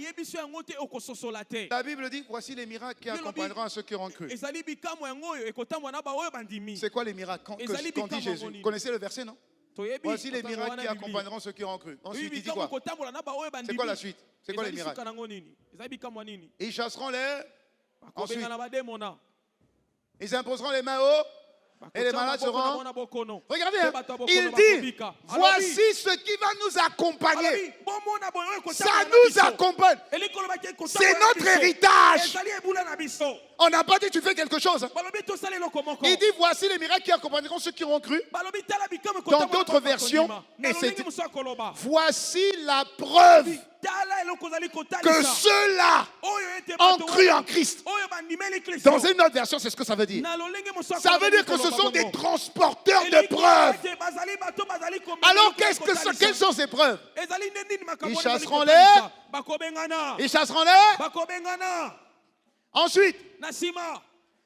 La Bible dit, voici les miracles qui accompagneront ceux qui auront cru. C'est quoi les miracles quand dit Jésus? Vous connaissez le verset, non? Voici les miracles qui accompagneront ceux qui auront cru. Ensuite, il dit quoi? C'est quoi la suite? C'est quoi les miracles? Ils chasseront les... Ensuite, ils imposeront les mains haut et les malades seront... Regardez, hein, il dit, voici ce qui va nous accompagner. Ça nous accompagne. C'est notre héritage. On n'a pas dit tu fais quelque chose. Il dit, voici les miracles qui accompagneront ceux qui auront cru. Dans d'autres versions, voici la preuve que ceux-là ont cru en Christ. Dans une autre version, c'est ce que ça veut dire. Ça veut dire que ce sont des transporteurs de preuves. Alors, quelles sont ces preuves? Ils chasseront les. Ils chasseront les. Ensuite,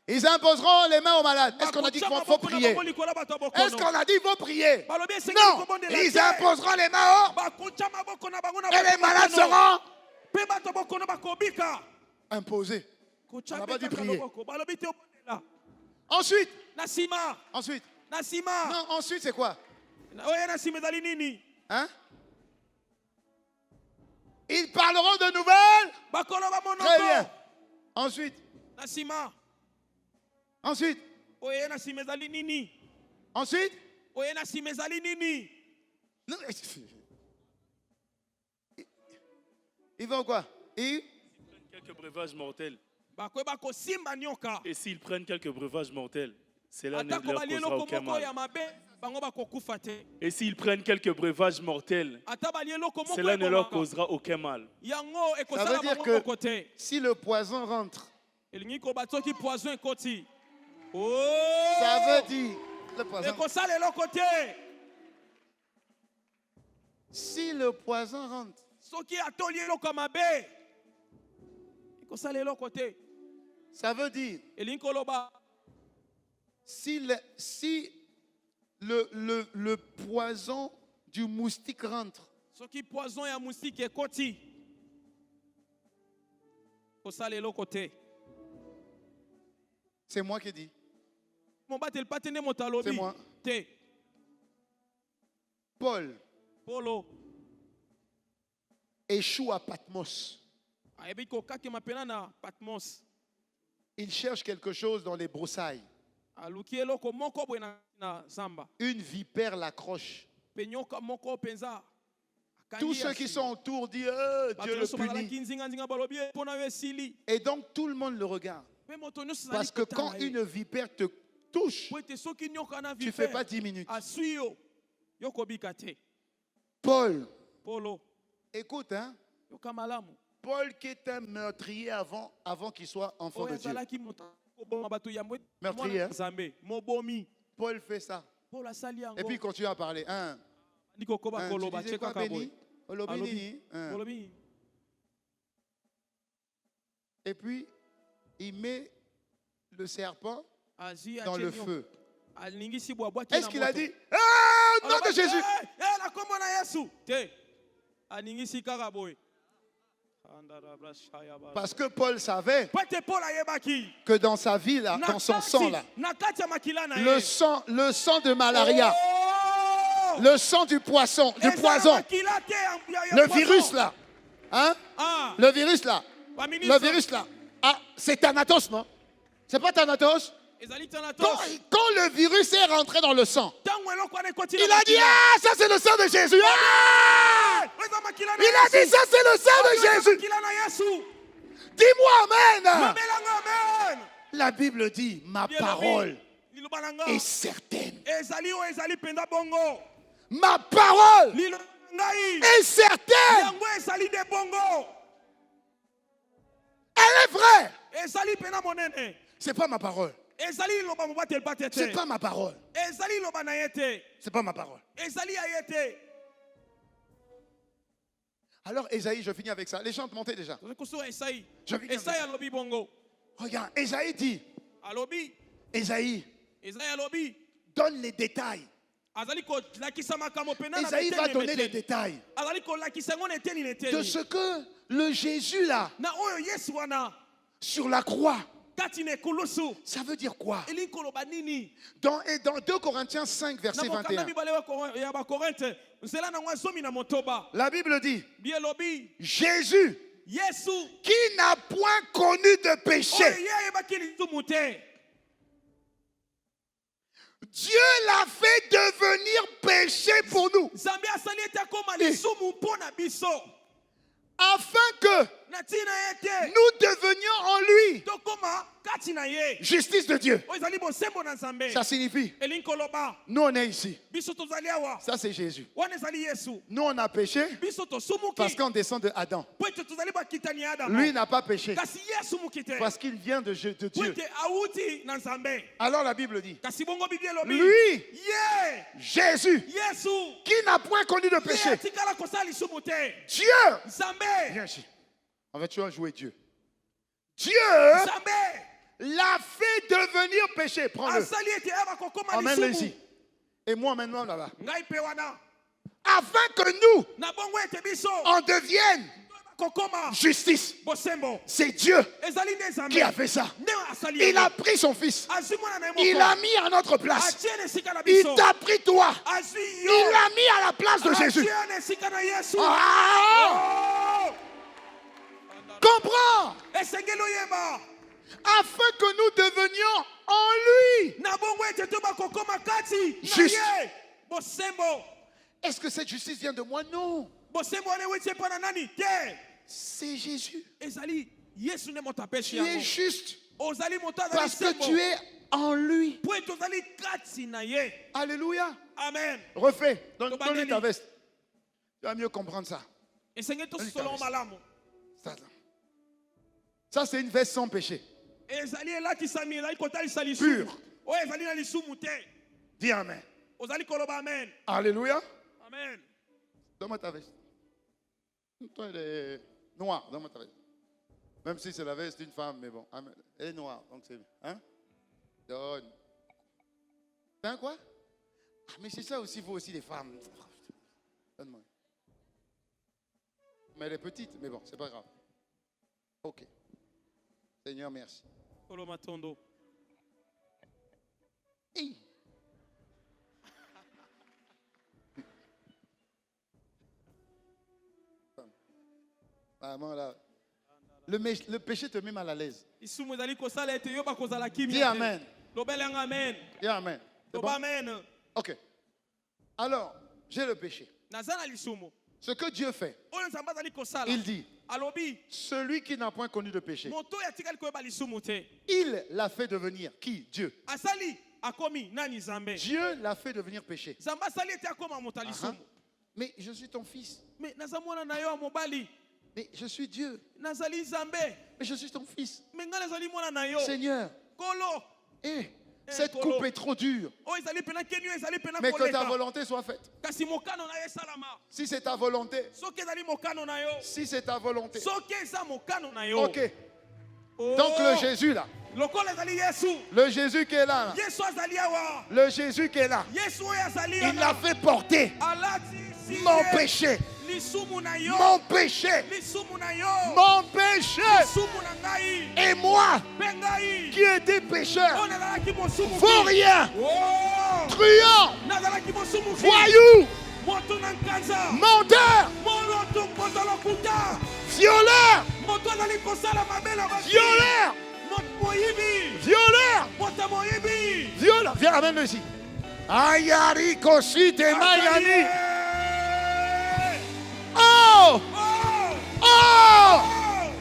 ils imposeront les mains aux malades. Est-ce qu'on a dit qu'il faut prier? Est-ce qu'on a dit qu'il faut prier? Non. Ils imposeront les mains haut et les malades seront imposés. On n'a pas dit prier. Ensuite. Ensuite. Non, ensuite c'est quoi? Hein? Ils parleront de nouvelles. Très bien. Ensuite. Ensuite. Ensuite. Non. Ils vont quoi? Ils prennent quelques breuvages mortels. Et s'ils prennent quelques breuvages mortels, cela ne leur causera aucun mal. Et s'ils prennent quelques breuvages mortels, cela ne leur causera aucun mal. Ça veut dire que si le poison rentre, ça veut dire le poison. Si le poison rentre, ça veut dire si le poison du moustique rentre, c'est moi qui dis. C'est moi. Paul échoue à Patmos. Il cherche quelque chose dans les broussailles. Une vipère l'accroche. Tous ceux qui sont autour disent Dieu le punit. Et donc tout le monde le regarde. Parce que quand une vipère te touche, tu ne fais pas 10 minutes. Paul, écoute, hein? Paul qui est un meurtrier avant qu'il soit enfant de Dieu. Meurtrier. Paul fait ça. Et puis il continue à parler. Tu disais quoi, béni? Et puis il met le serpent dans le feu. Est-ce qu'il a dit au nom de Jésus? Parce que Paul savait que dans sa vie, là, dans son sang, là, le sang de malaria, le sang du poison, le virus là, hein? Le virus là, c'est Thanatos, non? C'est pas Thanatos? Quand le virus est rentré dans le sang, il a dit ça c'est le sang de Jésus. Il a dit ça c'est le sang de Jésus. Dis-moi amen. La Bible dit ma parole est certaine. Ma parole est certaine. Elle est vraie. C'est pas ma parole. C'est pas ma parole. C'est pas ma parole. Alors Esaïe, je finis avec ça. Les gens montaient déjà. Je finis avec ça. Regarde, Esaïe dit. Esaïe donne les détails. Esaïe va donner les détails de ce que le Jésus là, sur la croix, ça veut dire quoi? Dans 2 Corinthiens 5, verset 21, la Bible dit, Jésus, qui n'a point connu de péché, Dieu l'a fait devenir péché pour nous, afin que nous devenions en lui justice de Dieu. Ça signifie, nous on est ici. Ça c'est Jésus. Nous on a péché parce qu'on descend de Adam. Lui n'a pas péché parce qu'il vient de Dieu. Alors la Bible dit, lui, Jésus, qui n'a point connu de péché, Dieu, viens ici. En fait, tu vas jouer Dieu. Dieu l'a fait devenir péché. Prends-le. Emmène-le ici. Et moi, emmène-le là-bas. Afin que nous, on devienne justice. C'est Dieu qui a fait ça. Il a pris son fils. Il l'a mis à notre place. Il t'a pris toi. Il l'a mis à la place de Jésus. Comprends. Afin que nous devenions en lui juste. Est-ce que cette justice vient de moi? Non. C'est Jésus. Tu es juste parce que tu es en lui. Alléluia. Amen. Refais. Donne-lui ta veste. Tu vas mieux comprendre ça. Ça, c'est une veste sans péché. Pure. Dis Amen. Alléluia. Amen. Donne-moi ta veste. Toi, elle est noire. Donne-moi ta veste. Même si c'est la veste d'une femme, mais bon. Amen. Elle est noire, donc c'est bien. Hein? Donne. Hein, quoi? Ah, mais c'est ça aussi, vous aussi, les femmes. Donne-moi. Mais elle est petite, mais bon, c'est pas grave. Ok. Seigneur, merci. Hey. Maman, là, le péché te met mal à l'aise. Dis Amen. Dis Amen. Bon? Ok. Alors, j'ai le péché. Ce que Dieu fait, il dit, celui qui n'a point connu de péché, il l'a fait devenir qui? Dieu. Dieu l'a fait devenir péché. Mais je suis ton fils. Mais je suis Dieu. Mais je suis ton fils. Seigneur. Cette coupe est trop dure. Mais que ta volonté soit faite. Si c'est ta volonté. Si c'est ta volonté. Ok. Donc le Jésus là. Le Jésus qui est là. Le Jésus qui est là. Il l'a fait porter mon péché. Mon péché. Mon péché. Et moi, qui étais pécheur, vaurien, truand, voyou, menteur, violeur, violeur. Viens, ramène-le ici. Ayari Kosite Mayani. Oh! Oh!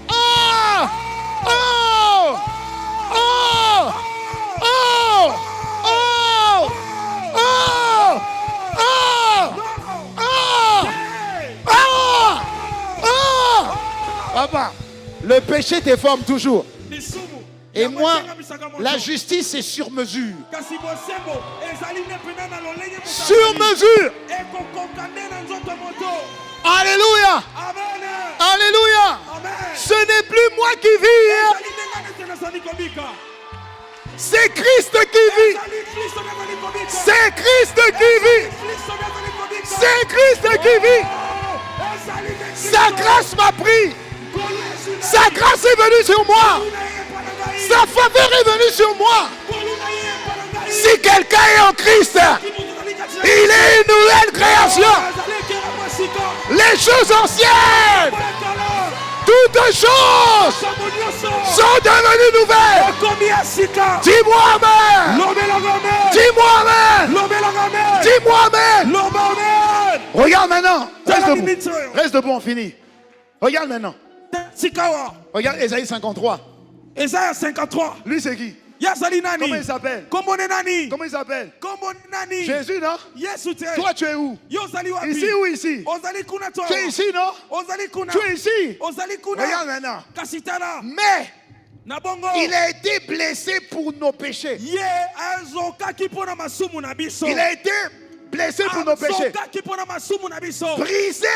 Oh! Oh! Oh! Oh! Oh! Oh! Oh! Papa, le péché te forme toujours. Et moi, la justice est sur mesure. Sur mesure. Alléluia. Alléluia. Ce n'est plus moi qui vis. C'est Christ qui vit. C'est Christ qui vit. C'est Christ qui vit. Sa grâce m'a pris. Sa grâce est venue sur moi. Sa faveur est venue sur moi. Si quelqu'un est en Christ, il est une nouvelle création. Les choses anciennes, toutes choses sont devenues nouvelles. Dis-moi amen. Dis-moi amen. Dis-moi amen. Regarde maintenant. Reste debout. Reste debout, on finit. Regarde maintenant. Regarde Ésaïe 53. Ésaïe 53. Lui c'est qui? Comment il s'appelle? Comment il s'appelle? Jésus, non? Toi tu es où? Ici ou ici? Tu es ici, non? Tu es ici. Regarde maintenant. Mais il a été blessé pour nos péchés. Il a été blessé pour nos péchés, brisé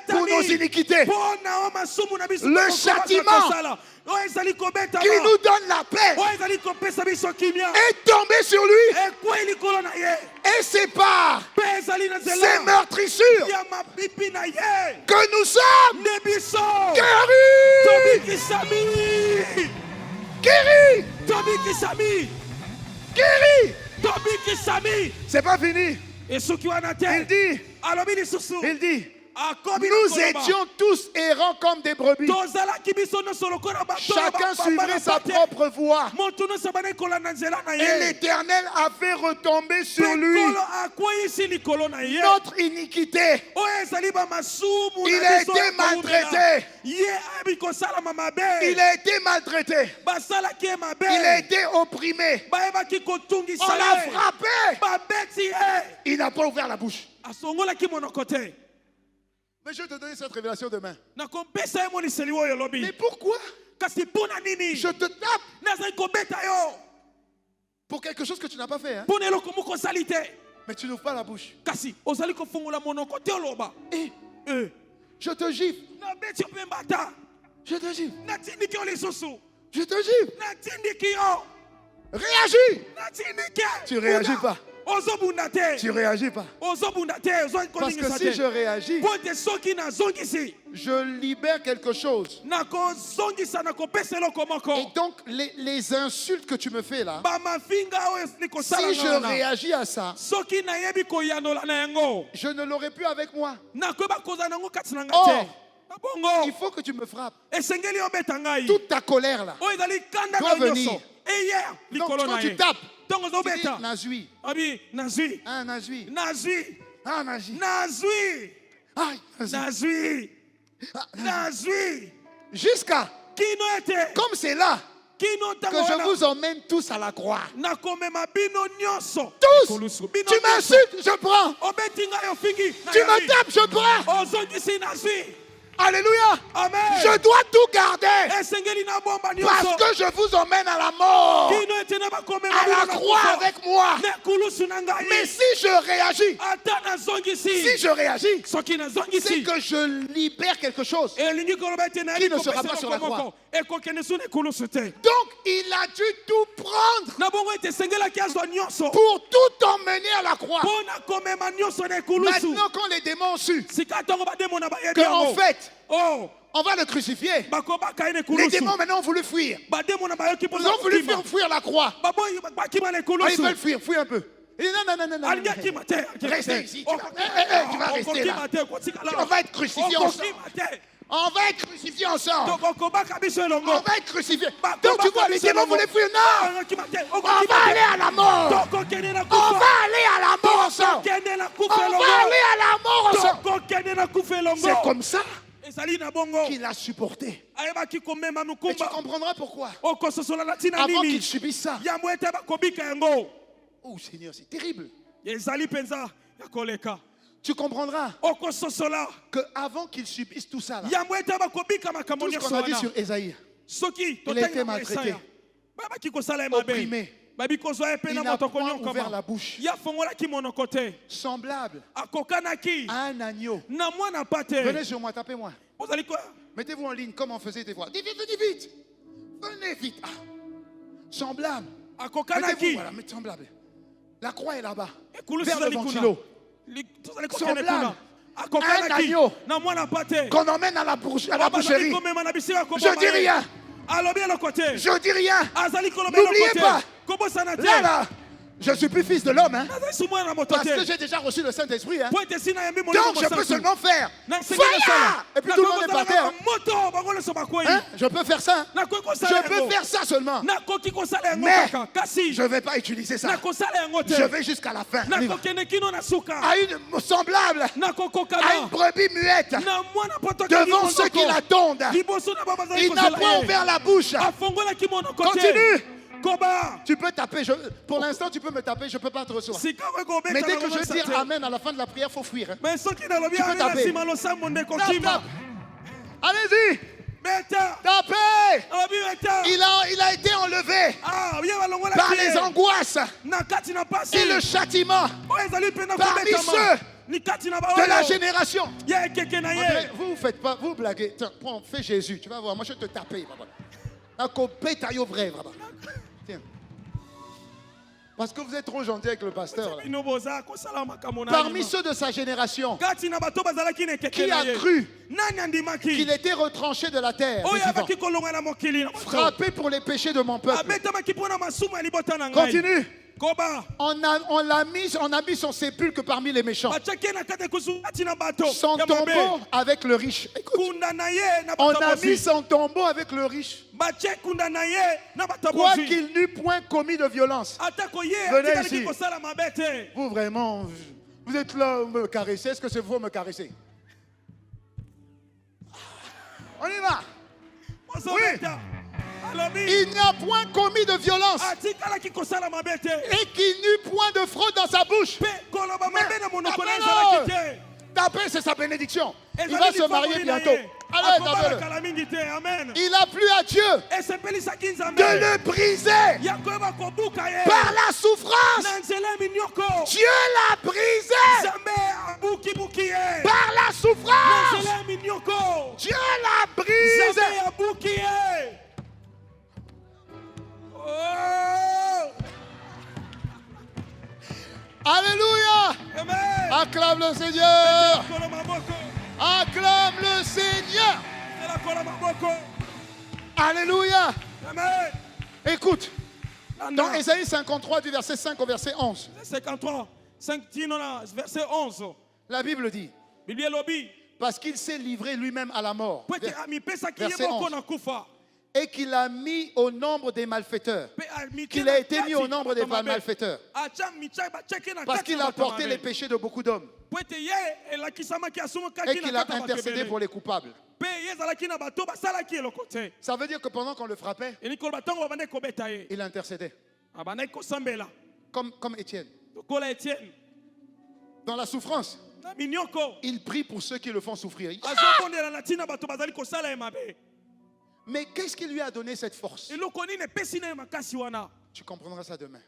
pour nos iniquités. Le châtiment qui nous donne la paix est tombé sur lui et c'est par ces meurtrissures que nous sommes guéris. C'est pas fini. Il dit, nous étions tous errants comme des brebis. Chacun suivait sa propre voie. Et l'Éternel a fait retomber sur lui notre iniquité. Il a été maltraité. Il a été maltraité. Il a été opprimé. On l'a frappé. Il n'a pas ouvert la bouche. Mais je vais te donner cette révélation demain. Mais pourquoi je te tape pour quelque chose que tu n'as pas fait, hein? Mais tu n'ouvres pas la bouche. Et je te gifle. Je te gifle. Je te gifle. Réagis. Tu réagis pas. Tu réagis pas. Parce que si je réagis, je libère quelque chose. Et donc les insultes que tu me fais là, si je réagis à ça, je ne l'aurai plus avec moi. Or, il faut que tu me frappes. Toute ta colère là doit venir. Donc quand tu tapes, tu dis Nazui. Ah, Nazui. Ah, Nazui. Jusqu'à, comme c'est là, que je vous emmène tous à la croix. Tous. Tu m'insultes, je prends. Tu me tapes, je prends. Alléluia. Amen. Je dois tout garder. Parce que je vous emmène à la mort. À la croix avec moi. Mais si je réagis, c'est que je libère quelque chose qui ne sera pas sur la croix. Donc il a dû tout prendre pour tout emmener à la croix. Maintenant quand les démons ont su qu'en fait on va le crucifier, les démons maintenant ont voulu fuir. Ils ont voulu fuir la croix. Ils veulent fuir un peu. Non. Restez ici. Tu vas rester là. On va être crucifié ensemble. On va être crucifié ensemble. On va être crucifié. Donc tu vois, les démons voulaient fuir. Non. On va aller à la mort. On va aller à la mort ensemble. On va aller à la mort ensemble. C'est comme ça qu'il a supporté. Et tu comprendras pourquoi. Avant qu'il subisse ça. Oh Seigneur, c'est terrible. Tu comprendras qu'avant qu'il subisse tout ça, là, tout ce qu'on a dit sur Ésaïe, il a été maltraité. opprimé. Il n'a pas ouvert la bouche. Semblable à un agneau. Venez sur moi, tapez-moi. Mettez-vous en ligne comme on faisait des fois. Venez vite. Venez vite. Ah. Semblable. Mettez-vous, voilà, semblable. La croix est là-bas. Vers le ventilo. Semblable. Un agneau qu'on emmène à la boucherie. Je dis rien. Je dis rien. N'oubliez pas. Là, je ne suis plus fils de l'homme. Hein, parce que j'ai déjà reçu le Saint-Esprit. Hein. Donc je peux seulement faire fire. Et puis tout le monde est par terre. Hein? Je peux faire ça. Je peux faire ça seulement. Mais je ne vais pas utiliser ça. Je vais jusqu'à la fin. À une semblable à une brebis muette devant ceux qui l'attendent. Il n'a pas ouvert la bouche. Continue. Tu peux taper, pour l'instant tu peux me taper, je ne peux pas te recevoir. Mais dès que je dis amen à la fin de la prière, il faut fuir. Hein. Tu peux taper. Tape. Allez-y. Tapez. Il a été enlevé par les angoisses et le châtiment parmi ceux de la génération. Vous ne faites pas, vous blaguez. Tiens, prends, fais Jésus, tu vas voir, moi je vais te taper. Tiens. Parce que vous êtes trop gentil avec le pasteur. Là. Parmi ceux de sa génération, qui a cru qu'il était retranché de la terre, frappé pour les péchés de mon peuple. Continue. On a mis son sépulcre parmi les méchants. Son tombeau avec le riche. Écoute, on a mis son tombeau avec le riche. Quoi qu'il n'eût point commis de violence. Venez ici. Vous vraiment, vous êtes là, me caresser. Est-ce que c'est vous me caresser? On y va. Oui. Il n'a point commis de violence et qu'il n'eut point de fraude dans sa bouche. Tapez, c'est sa bénédiction. Il va se marier bientôt. Allez, tapez-le. Il a plu à Dieu de le briser par la souffrance. Dieu l'a brisé par la souffrance. Dieu l'a brisé. Oh. Alléluia. Amen. Acclame le Seigneur. Acclame le Seigneur. Alléluia. Amen. Écoute, dans Ésaïe 53 du verset 5 au verset 11. 53, 5, verset 11. La Bible dit, parce qu'il s'est livré lui-même à la mort. Verset 11. Et qu'il a mis au nombre des malfaiteurs. Qu'il a été mis au nombre des malfaiteurs. Parce qu'il a porté les péchés de beaucoup d'hommes. Et qu'il a intercédé pour les coupables. Ça veut dire que pendant qu'on le frappait, il intercédait. Comme Étienne. Dans la souffrance, il prie pour ceux qui le font souffrir. Mais qu'est-ce qui lui a donné cette force? Tu comprendras ça demain.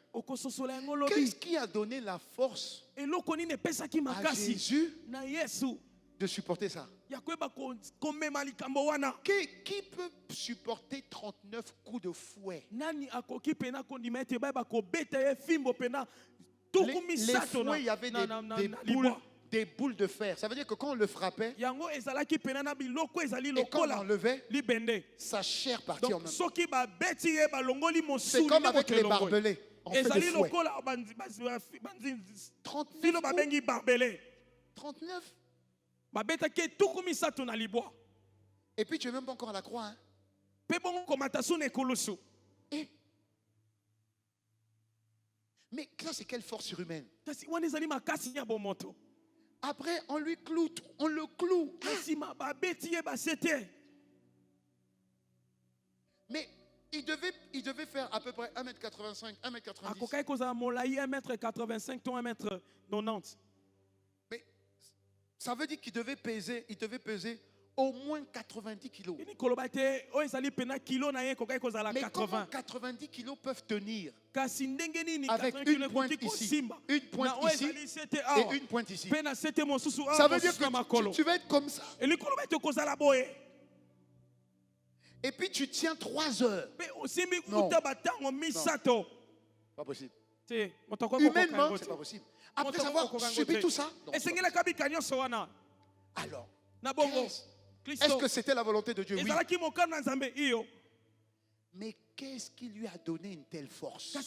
Qu'est-ce qui a donné la force à Jésus de supporter ça? Qui peut supporter 39 coups de fouet? Les fouets, il y avait des boules de fer. Ça veut dire que quand on le frappait, et quand on l'enlevait, sa chair partait en même temps. C'est comme avec les barbelés. On fait des fouets. 39. 39. Et puis tu n'es même pas encore à la croix. Hein? Mais ça, c'est quelle force surhumaine? Après, on lui cloue, on le cloue. Mais il devait faire à peu près 1m85, 1m90. 1m85, 1m90. Mais ça veut dire qu'il devait peser au moins 90 kilos. Mais comment 90 kilos peuvent tenir avec une pointe ici, une pointe ici et une pointe ici? Ça veut dire que tu vas être comme ça. Et puis tu tiens 3 heures. Non. Pas possible. Humainement, c'est pas possible. Après avoir subi tout ça. Alors, est-ce que c'était la volonté de Dieu? Oui. Mais qu'est-ce qui lui a donné une telle force? Tu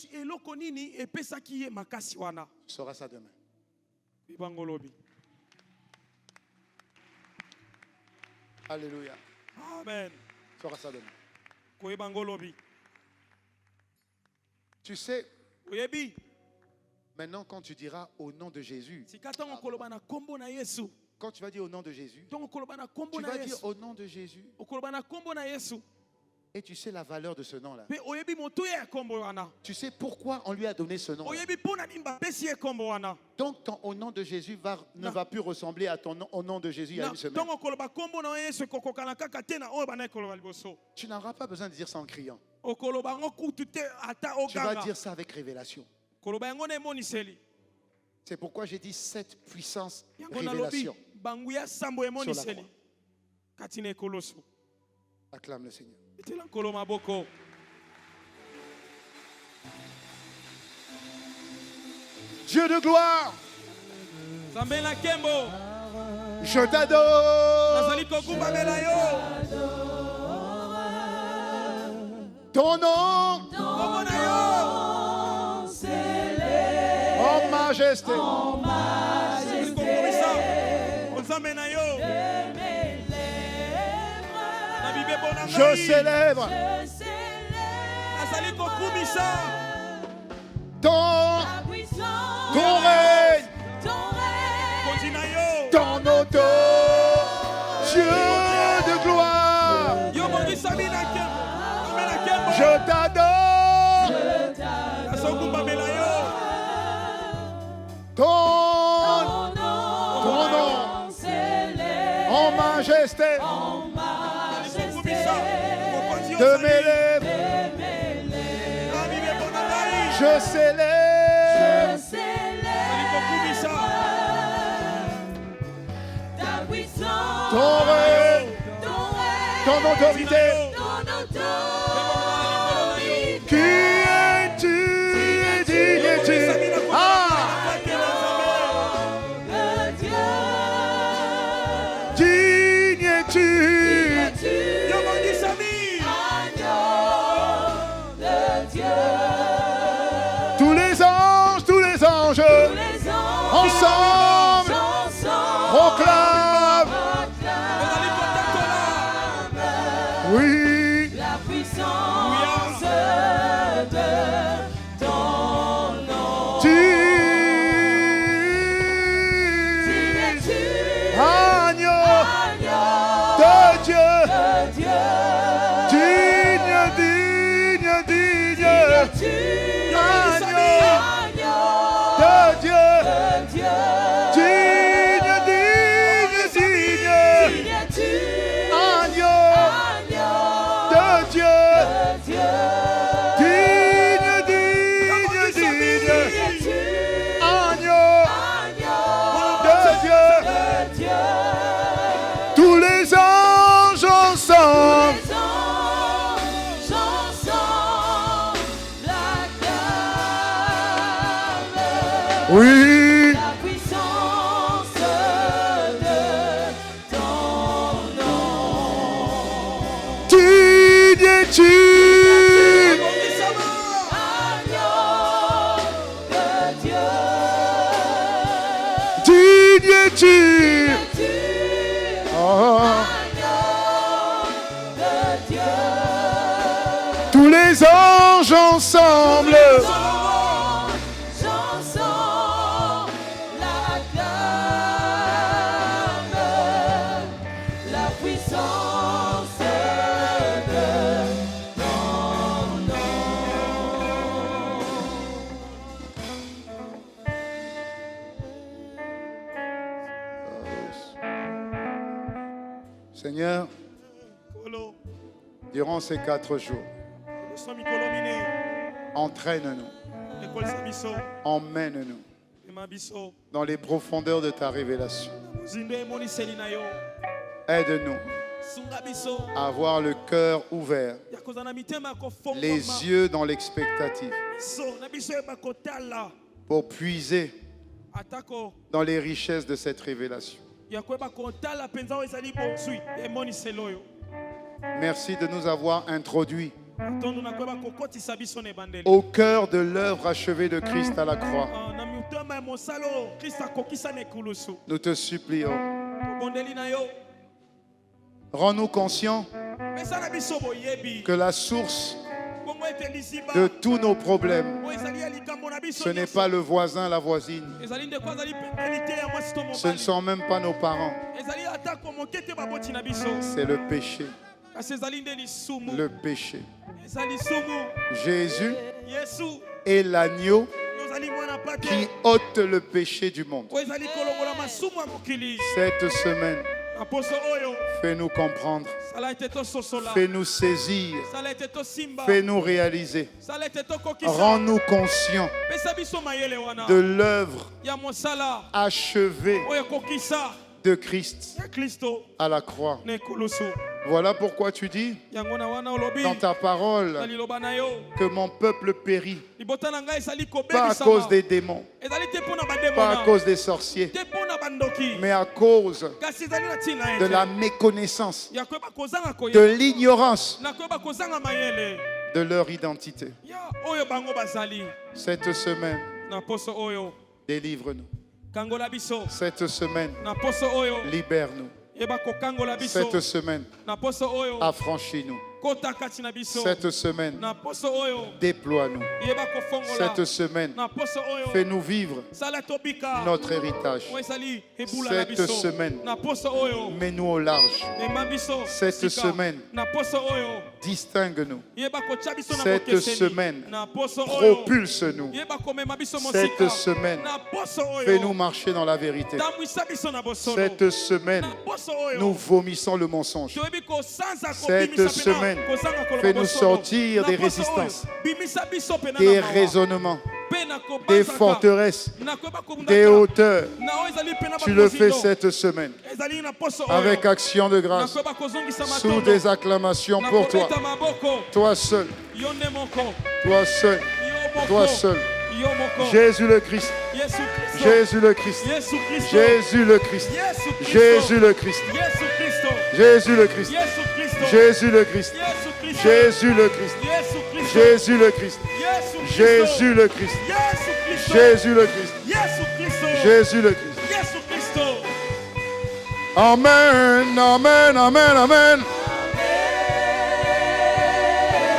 sauras ça demain. Alléluia. Amen. Tu sauras ça demain. Tu sais, maintenant quand tu diras au nom de Jésus, quand tu vas dire au nom de Jésus, tu vas dire au nom de Jésus. Et tu sais la valeur de ce nom-là. Tu sais pourquoi on lui a donné ce nom. Donc ton au nom de Jésus ne va plus ressembler à ton nom, au nom de Jésus il y a une semaine. Tu n'auras pas besoin de dire ça en criant. Tu vas dire ça avec révélation. C'est pourquoi j'ai dit cette puissance révélation sur la croix. Acclame le Seigneur. Dieu de gloire, je t'adore. Ton nom, en majesté, je célèbre ton règne, ton autorité, Dieu de gloire. Je t'adore. Ton nom en majesté de mes lèvres, je célèbre ton règne, ton autorité. Qui es-tu? Digne es-tu? Digne es-tu? Tous les anges, ensemble, proclament. Oui. La puissance de ton nom. Agneau de Dieu. Digne. Tous les anges ensemble. Oui. La puissance de ton nom. Digne es-tu? Agneau de Dieu. Digne es-tu? Tous les anges ensemble. La puissance de ton nom. Seigneur, durant ces 4 jours, entraîne-nous, emmène-nous dans les profondeurs de ta révélation. Aide-nous à avoir le cœur ouvert, les yeux dans l'expectative, pour puiser dans les richesses de cette révélation. Merci de nous avoir introduits au cœur de l'œuvre achevée de Christ à la croix. Nous te supplions, rends-nous conscients que la source de tous nos problèmes, ce n'est pas le voisin, la voisine. Ce ne sont même pas nos parents. C'est le péché. Le péché. Jésus est l'agneau qui ôte le péché du monde. Cette semaine, fais-nous comprendre, fais-nous saisir, fais-nous réaliser, rends-nous conscients de l'œuvre achevée de Christ à la croix. Voilà pourquoi tu dis dans ta parole que mon peuple périt, pas à cause des démons, pas à cause des sorciers, mais à cause de la méconnaissance, de l'ignorance de leur identité. Cette semaine, délivre-nous. Cette semaine, libère-nous. Cette semaine, affranchis-nous. Cette semaine, déploie-nous. Cette semaine, fais-nous vivre notre héritage. Cette semaine, mets-nous au large. Cette semaine, distingue-nous. Cette semaine, propulse-nous. Cette semaine, fais-nous marcher dans la vérité. Cette semaine, nous vomissons le mensonge. Cette semaine, fais-nous sortir des résistances, des raisonnements, des forteresses, des hauteurs. Tu le fais cette semaine avec action de grâce, sous des acclamations pour toi. Toi seul, toi seul, toi seul. Jésus le Christ, Jésus le Christ, Jésus le Christ, Jésus le Christ, Jésus le Christ, Jésus le Christ, Jésus le Christ, Jésus le Christ, Jésus le Christ, Jésus le Christ, Jésus le Christ. Amen, amen, amen, amen.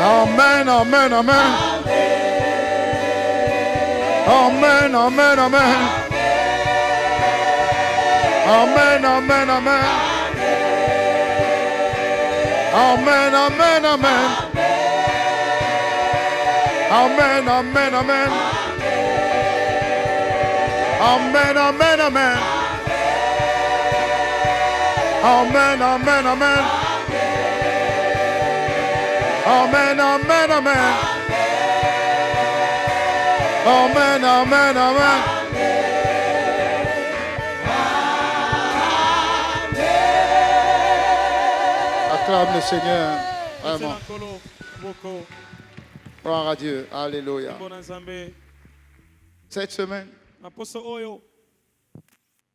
Amen, amen, amen. Amen, amen, amen. Amen, amen, amen. Amen, amen, amen. Amen, amen, amen. Amen, amen, amen. Amen, amen, amen. Amen, amen, amen. Amen, amen, amen. Acclame le Seigneur. Vraiment. Gloire à Dieu. Alléluia. Cette semaine,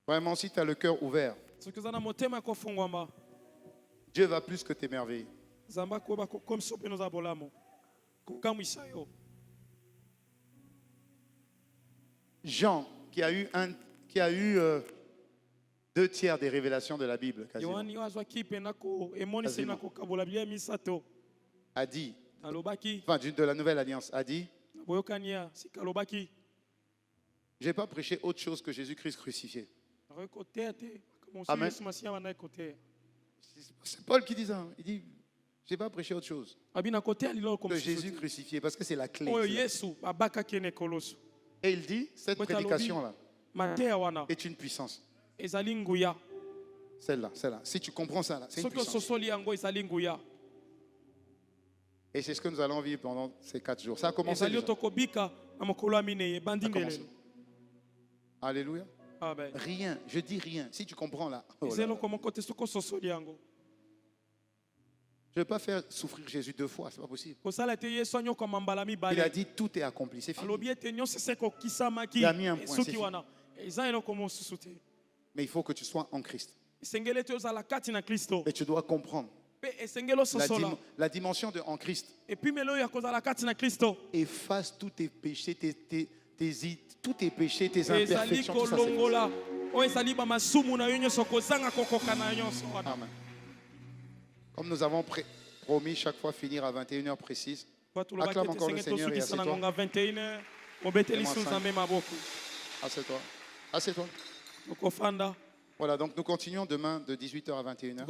vraiment, si tu as le cœur ouvert, Dieu va plus que t'émerveiller. Jean, qui a eu 2/3 des révélations de la Bible, quasiment, a dit, enfin de la Nouvelle Alliance, a dit, j'ai pas prêché autre chose que Jésus-Christ crucifié. Amen. C'est Paul qui dit ça. Il dit, j'ai pas prêché autre chose que Jésus crucifié, parce que c'est la clé. Et il dit, cette prédication-là est une puissance. Celle-là. Si tu comprends ça, là, c'est une puissance. Et c'est ce que nous allons vivre pendant ces 4 jours. Ça a commencé déjà. Alléluia. Amen. Rien, je dis rien. Si tu comprends là. Oh là. Je ne vais pas faire souffrir Jésus 2 fois, c'est pas possible. Il a dit tout est accompli, c'est fini. Il a mis un point, c'est fini. Mais il faut que tu sois en Christ. Et tu dois comprendre la dimension de en Christ. Efface tous tes péchés, tous tes péchés, tes imperfections, tout ça, Amen. Comme nous avons promis chaque fois finir à 21h précise, acclame encore le Seigneur et assieds-toi. Assieds-toi. Voilà, donc nous continuons demain de 18h à 21h.